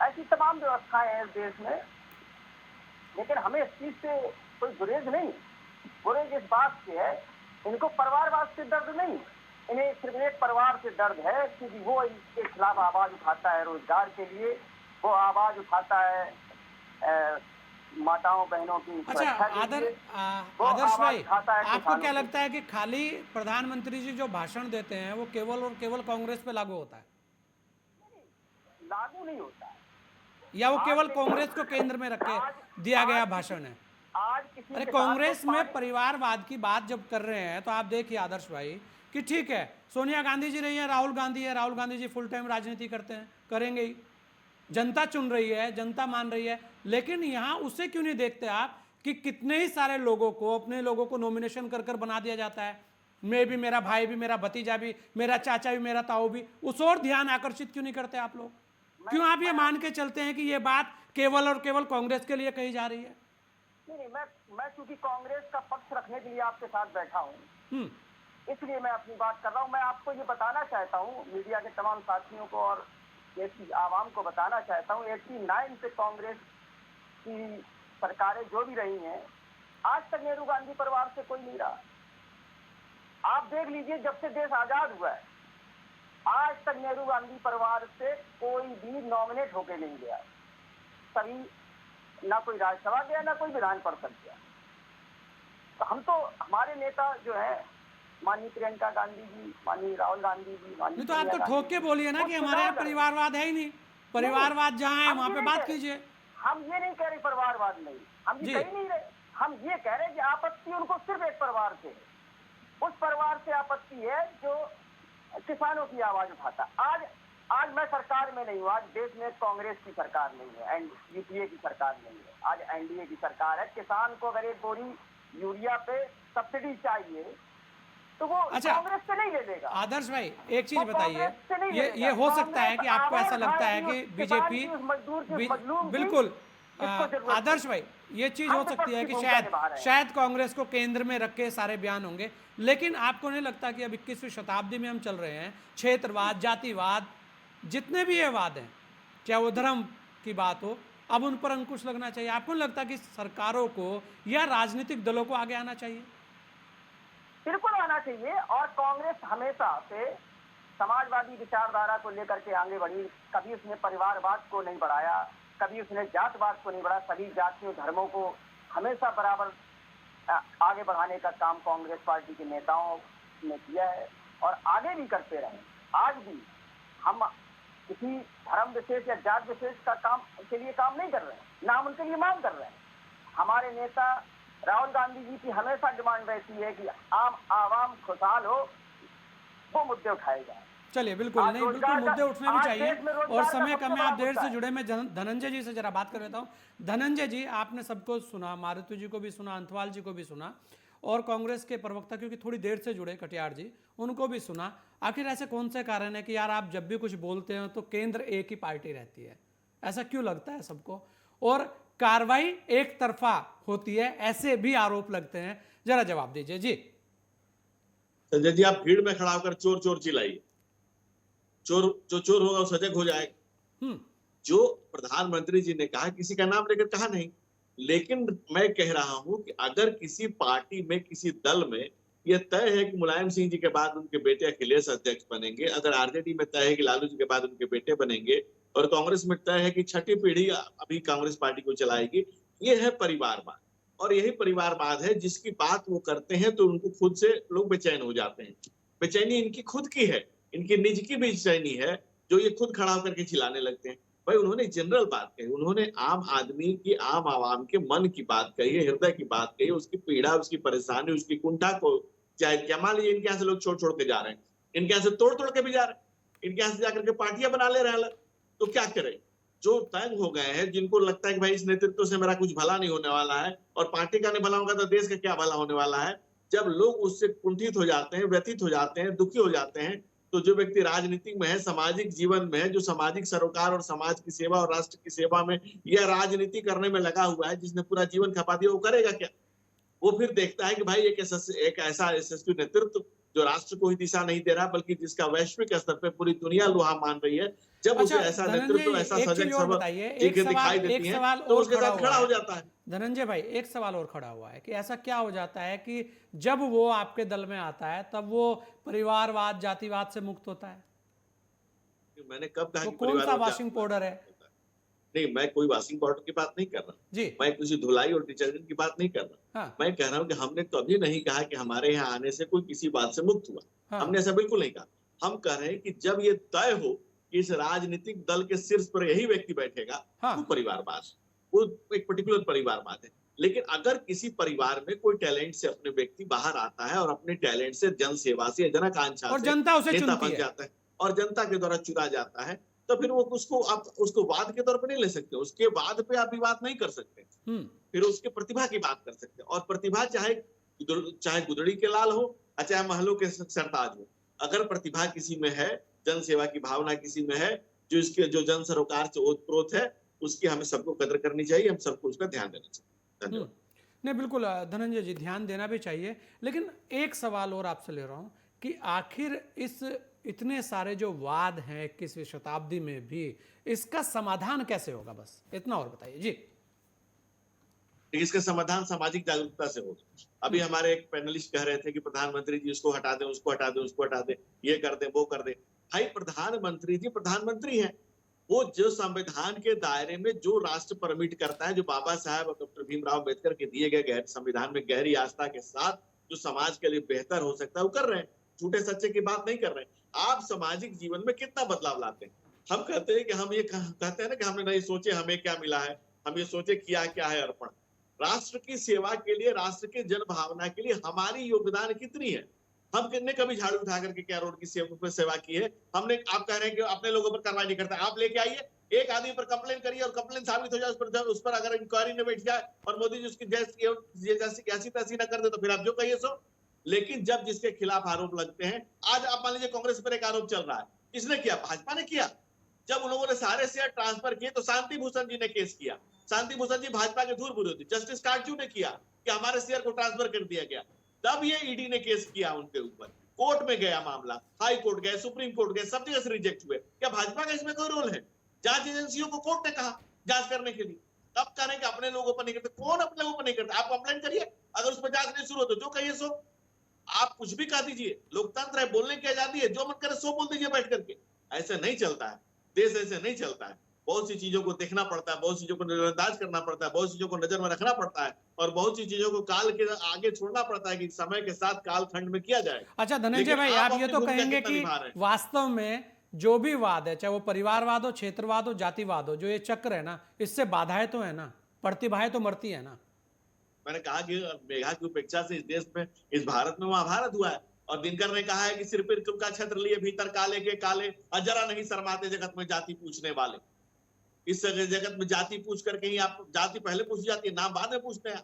ऐसी तमाम व्यवस्थाएं हैं इस देश में, लेकिन हमें इस चीज से कोई गुरेज नहीं। गुरेज इस बात से है, इनको परिवारवाद से दर्द नहीं, इन्हें सिर्फ एक परिवार से दर्द है, क्योंकि वो इनके खिलाफ आवाज उठाता है रोजगार के लिए, वो आवाज उठाता है माताओं बहनों की अच्छा सुरक्षा के लिए, वो आदर्श आवाज भाई, उठाता है आपको किसानों क्या की। लगता है कि खाली प्रधानमंत्री जी जो भाषण देते हैं वो केवल और केवल कांग्रेस पे लागू होता है, लागू नहीं होता है। या वो केवल कांग्रेस को केंद्र में रख के दिया गया भाषण है? आज किसी अरे के साथ कांग्रेस तो में परिवारवाद की बात जब कर रहे हैं तो आप देखिए आदर्श भाई कि ठीक है, सोनिया गांधी जी रही है, राहुल गांधी है, राहुल गांधी जी फुल टाइम राजनीति करते हैं, करेंगे ही, जनता चुन रही है, जनता मान रही है, लेकिन यहाँ उसे क्यों नहीं देखते आप कि कितने ही सारे लोगों को, अपने लोगों को नॉमिनेशन कर कर बना दिया जाता है, मैं भी, मेरा भाई भी, मेरा भतीजा भी, मेरा चाचा भी, मेरा ताऊ भी, उस और ध्यान आकर्षित क्यों नहीं करते आप लोग? क्यों आप ये मान के चलते हैं कि ये बात केवल और केवल कांग्रेस के लिए कही जा रही है? नहीं, मैं चूंकि कांग्रेस का पक्ष रखने के लिए आपके साथ बैठा हूँ, इसलिए मैं अपनी बात कर रहा हूँ। मैं आपको ये बताना चाहता हूँ, मीडिया के तमाम साथियों को और देश की आवाम को बताना चाहता हूँ, 89 से कांग्रेस की सरकारें जो भी रही हैं, आज तक नेहरू गांधी परिवार से कोई नहीं रहा। आप देख लीजिए, जब से देश आजाद हुआ है, आज तक नेहरू गांधी परिवार से कोई भी नॉमिनेट होके नहीं गया। सभी, ना कोई राज्यसभा गया, ना कोई विधान परिषद गया। तो हम तो, हमारे नेता जो है माननीय प्रियंका गांधी जी, माननीय राहुल गांधी जी, माननीय, नहीं तो आप तो ठोक के बोलिए ना कि हमारे यहाँ परिवारवाद है ही नहीं, परिवारवाद जहाँ है वहाँ पे बात कीजिए। हम ये नहीं कह रहे परिवारवाद नहीं, हम ये कह नहीं रहे, हम ये कह रहे हैं कि आपत्ति उनको सिर्फ एक परिवार से, उस परिवार से आपत्ति है जो किसानों की आवाज उठाता। आज मैं सरकार में नहीं हूँ, आज देश में कांग्रेस की सरकार नहीं है, यूपीए की सरकार नहीं है, आज एनडीए की सरकार है। किसान को अगर एक बोरी यूरिया पे सब्सिडी चाहिए तो वो कांग्रेस से नहीं ले लेगा। आदर्श भाई एक चीज बताइए, ये हो सकता है कि आपको ऐसा लगता है कि बीजेपी, बिल्कुल आदर्श भाई, ये चीज हो सकती है कि शायद कांग्रेस को केंद्र में रख के सारे बयान होंगे, लेकिन आपको नहीं लगता कि अब 21वीं शताब्दी में हम चल रहे हैं, क्षेत्रवाद, जातिवाद, जितने भी ये वाद हैं, चाहे वो धर्म की बात हो, अब उन पर अंकुश लगना चाहिए? आपको नहीं लगता कि सरकारों को या राजनीतिक दलों को आगे आना चाहिए? बिल्कुल आना चाहिए। और कांग्रेस हमेशा से समाजवादी विचारधारा को लेकर के आगे बढ़ी, कभी उसने परिवारवाद को नहीं बढ़ाया, कभी उसने जातवाद को नहीं बढ़ाया, सभी जातियों धर्मों को हमेशा बराबर आगे बढ़ाने का काम कांग्रेस पार्टी के नेताओं ने किया है और आगे भी करते रहे। आज भी हम किसी धर्म विशेष या जात विशेष का काम के लिए काम नहीं कर रहे हैं, ना हम उनके लिए मांग कर रहे हैं। हमारे नेता राहुल गांधी जी की हमेशा डिमांड रहती है कि आम आवाम खुशहाल हो, वो मुद्दे उठाए जाए। चलिए, बिल्कुल नहीं, बिल्कुल मुद्दे उठने भी चाहिए, और समय कम है, आप देर से जुड़े। मैं धनंजय जी से जरा बात कर लेता हूँ। धनंजय जी, आपने सबको सुना, मारुति जी को भी सुना, अंथवाल जी को भी सुना, और कांग्रेस के प्रवक्ता क्योंकि थोड़ी देर से जुड़े कटियार जी, उनको भी सुना। आखिर ऐसे कौन से कारण है कि यार आप जब भी कुछ बोलते हो तो केंद्र एक ही पार्टी रहती है? ऐसा क्यों लगता है सबको? और कार्रवाई एक तरफा होती है, ऐसे भी आरोप लगते हैं, जरा जवाब दीजिए जी। संजय जी, आप भीड़ में खड़ा होकर चोर चोर चिल्लाइए, चोर जो चोर होगा वो सजग हो जाएगा। जो प्रधानमंत्री जी ने कहा, किसी का नाम लेकर कहा नहीं, लेकिन मैं कह रहा हूं कि अगर किसी पार्टी में, किसी दल में ये तय है कि मुलायम सिंह जी के बाद उनके बेटे अखिलेश अध्यक्ष बनेंगे, अगर आरजेडी में तय है कि लालू जी के बाद उनके बेटे बनेंगे, और कांग्रेस में तय है कि छठी पीढ़ी अभी कांग्रेस पार्टी को चलाएगी। ये है परिवारवाद, और यही परिवारवाद है जिसकी बात वो करते हैं तो उनको खुद से लोग बेचैन हो जाते हैं। बेचैनी इनकी खुद की है, इनकी निज की बेचैनी है, जो ये खुद खड़ा होकर के चिल्लाने लगते हैं। भाई उन्होंने जनरल बात कही, उन्होंने आम आदमी की, आम आवाम के मन की बात कही है, हृदय की बात कही है, उसकी पीड़ा, उसकी परेशानी, उसकी कुंठा को चाहे क्या। मान लीजिए इनके यहाँ से लोग छोड़ छोड़ के जा रहे हैं, इनके यहाँ से तोड़ तोड़ के भी जा रहे हैं, इनके यहाँ से जाकर के पार्टियां बना ले रहे हैं अलग, तो क्या करें। जो तंग हो गए हैं, जिनको लगता है कि भाई इस नेतृत्व से मेरा कुछ भला नहीं होने वाला है, और पार्टी का नहीं भला होगा तो देश का क्या भला होने वाला है, जब लोग उससे कुंठित हो जाते हैं, व्यथित हो जाते हैं, दुखी हो जाते हैं, तो जो व्यक्ति राजनीतिक में है, सामाजिक जीवन में है, जो सामाजिक सरोकार और समाज की सेवा और राष्ट्र की सेवा में यह राजनीति करने में लगा हुआ है, जिसने पूरा जीवन खपा दिया, वो करेगा क्या। वो फिर देखता है कि भाई एक ऐसा यशस्वी नेतृत्व जो राष्ट्र को ही दिशा नहीं दे रहा, बल्कि जिसका वैश्विक स्तर पे पूरी दुनिया लोहा मान रही है, जब उसे ऐसा नेतृत्व, ऐसा सजग सब चीजें दिखाई देती हैं, तो उसके साथ खड़ा हो जाता है। धनंजय भाई, एक सवाल और खड़ा हुआ है कि ऐसा क्या हो जाता है कि जब वो आपके दल में आता है तब वो परिवारवाद, जातिवाद से मुक्त होता है? मैंने कब कहा तो कि कौन सा वॉशिंग पाउडर है? नहीं, मैं कोई वॉशिंग पाउडर की बात नहीं कर रहा जी, मैं किसी धुलाई और डिटर्जेंट की बात नहीं कर रहा। हाँ, मैं कह रहा हूँ कि हमने कभी नहीं कहा कि हमारे यहाँ आने से कोई किसी बात से मुक्त हुआ। हाँ, हमने ऐसा बिल्कुल नहीं कहा। हम कह रहे हैं कि जब ये तय हो कि इस राजनीतिक दल के शीर्ष पर यही व्यक्ति बैठेगा, हाँ, वो परिवारवाद, वो एक पर्टिकुलर परिवारवाद है। लेकिन अगर किसी परिवार में कोई टैलेंट से अपने व्यक्ति बाहर आता है और अपने टैलेंट से जन सेवा से, जन आकांक्षा और से जनता उसे नेता चुनती बन है। जाता है और जनता के द्वारा चुना जाता है, तो फिर वो उसको आप उसको वाद के तौर पर नहीं ले सकते, उसके वाद पे आप विवाद नहीं कर सकते, फिर उसके प्रतिभा की बात कर सकते हैं। और प्रतिभा चाहे गुदड़ी के लाल हो, चाहे महलों के सरताज हो, अगर प्रतिभा किसी में है, जन सेवा की भावना किसी में है, जो इसके जो जन सरोकार से ओतप्रोत है, उसकी हमें सबको कदर करनी चाहिए, हम सबको उसका ध्यान देना चाहिए। धन्यवाद। नहीं, बिल्कुल धनंजय जी, ध्यान देना भी चाहिए। लेकिन एक सवाल और आपसे ले रहा हूं कि आखिर इस इतने सारे जो वाद हैं 21वीं शताब्दी में भी, इसका समाधान कैसे होगा? बस इतना और बताइए जी। इसका समाधान सामाजिक जागरूकता से होगा। अभी हमारे एक पैनलिस्ट कह रहे थे कि प्रधानमंत्री जी इसको हटा दें, उसको हटा दें, उसको हटा दें, ये कर दें, वो कर दें। भाई प्रधानमंत्री जी प्रधानमंत्री हैं, वो जो संविधान के दायरे में जो राष्ट्र परमिट करता है, जो बाबा साहब और डॉक्टर भीमराव अम्बेडकर के दिए गए संविधान में गहरी आस्था के साथ जो समाज के लिए बेहतर हो सकता है, वो कर रहे हैं। झूठे सच्चे की बात नहीं कर रहे हैं। आप सामाजिक जीवन में कितना बदलाव लाते हैं? हम कहते हैं कि हम ये कहते हैं ना कि हमने नहीं सोचे हमें क्या मिला है, हम ये सोचे किया क्या है अर्पण। राष्ट्र की सेवा के लिए, राष्ट्र के जन भावना के लिए हमारी योगदान कितनी है? हम कितने कभी झाड़ू उठा करके क्या रोड की सेवा की है हमने? आप कह रहे हैं कि अपने लोगों पर कार्रवाई नहीं करता, आप लेके आइए, एक आदमी पर कंप्लेन करिए और कंप्लेन साबित हो जाए, उस पर अगर इंक्वायरी में बैठ जाए और मोदी जी उसकी जैसी तैसी न कर दे, तो फिर आप जो कहिए सो। लेकिन जब जिसके खिलाफ आरोप लगते हैं, आज आप मान लीजिए कांग्रेस पर एक आरोप चल रहा है, किसने किया? भाजपा ने किया। जब उन लोगों ने सारे शेयर ट्रांसफर किए तो शांति भूषण जी ने केस किया। शांति भूषण जी भाजपा के धूर्त विरोधी, जस्टिस काटजू ने किया कि हमारे शेयर को ट्रांसफर कर दिया गया। तब ये ईडी ने केस किया उनके ऊपर, कोर्ट में गया मामला, हाई कोर्ट गए, सुप्रीम कोर्ट गए, सब जगह से रिजेक्ट हुए। क्या भाजपा का इसमें कोई रोल है? जांच एजेंसियों को कोर्ट ने कहा जांच करने के लिए, तब कह रहे कि अपने लोगों पर नहीं करते। कौन अपने लोगों पर नहीं करता? आप कंप्लेंट करिए, अगर उस पर जांच नहीं शुरू हो तो जो कहिए सो। आप कुछ भी कह दीजिए, लोकतंत्र है, बोलने की आजादी है, जो मन करे सो बोल दीजिए बैठ करके। ऐसे नहीं चलता है देश, ऐसे नहीं चलता है। बहुत सी चीजों को देखना पड़ता है, बहुत सी चीजों को नजरअंदाज करना पड़ता है, बहुत सी चीजों को नजर में रखना पड़ता है, और बहुत सी चीजों को काल के आगे छोड़ना पड़ता है कि समय के साथ कालखंड में किया जाए। अच्छा धनंजय भाई, आप ये तो कहेंगे कि वास्तव में जो भी वाद है, चाहे वो परिवारवाद हो, क्षेत्रवाद हो, जातिवाद हो, जो ये चक्र है ना, इससे बाधाएं तो है ना, प्रतिभाएं तो मरती है ना। मैंने कहा कि मेघा की उपेक्षा से इस देश में, इस भारत में महाभारत हुआ है। और दिनकर ने कहा है कि सिर पर का छत्र लिए भीतर काले के काले, जरा नहीं शर्माते जगत में जाति पूछने वाले। इस जगत में जाति पूछ करके ही आप, जाति पहले पूछी जाती है, नाम बाद में पूछते हैं।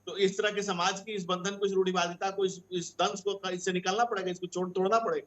तो इस तरह के समाज की इस बंधन को, इस रूढ़िवादिता को, इस दंश को इससे निकलना पड़ेगा, इसको तोड़ना पड़ेगा।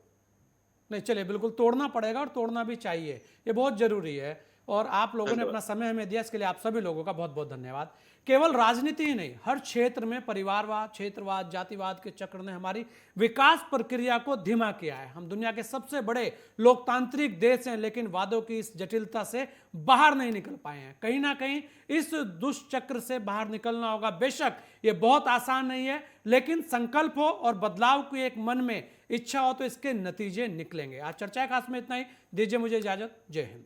नहीं चलिए, बिल्कुल तोड़ना पड़ेगा और तोड़ना भी चाहिए, ये बहुत जरूरी है। और आप लोगों ने अपना समय हमें दिया, इसके लिए आप सभी लोगों का बहुत बहुत धन्यवाद। केवल राजनीति ही नहीं, हर क्षेत्र में परिवारवाद, क्षेत्रवाद, जातिवाद के चक्र ने हमारी विकास प्रक्रिया को धीमा किया है। हम दुनिया के सबसे बड़े लोकतांत्रिक देश हैं, लेकिन वादों की इस जटिलता से बाहर नहीं निकल पाए हैं। कहीं ना कहीं इस दुष्चक्र से बाहर निकलना होगा। बेशक ये बहुत आसान नहीं है, लेकिन संकल्प हो और बदलाव की एक मन में इच्छा हो तो इसके नतीजे निकलेंगे। आज चर्चा खास में इतना ही। दीजिए मुझे इजाजत। जय हिंद।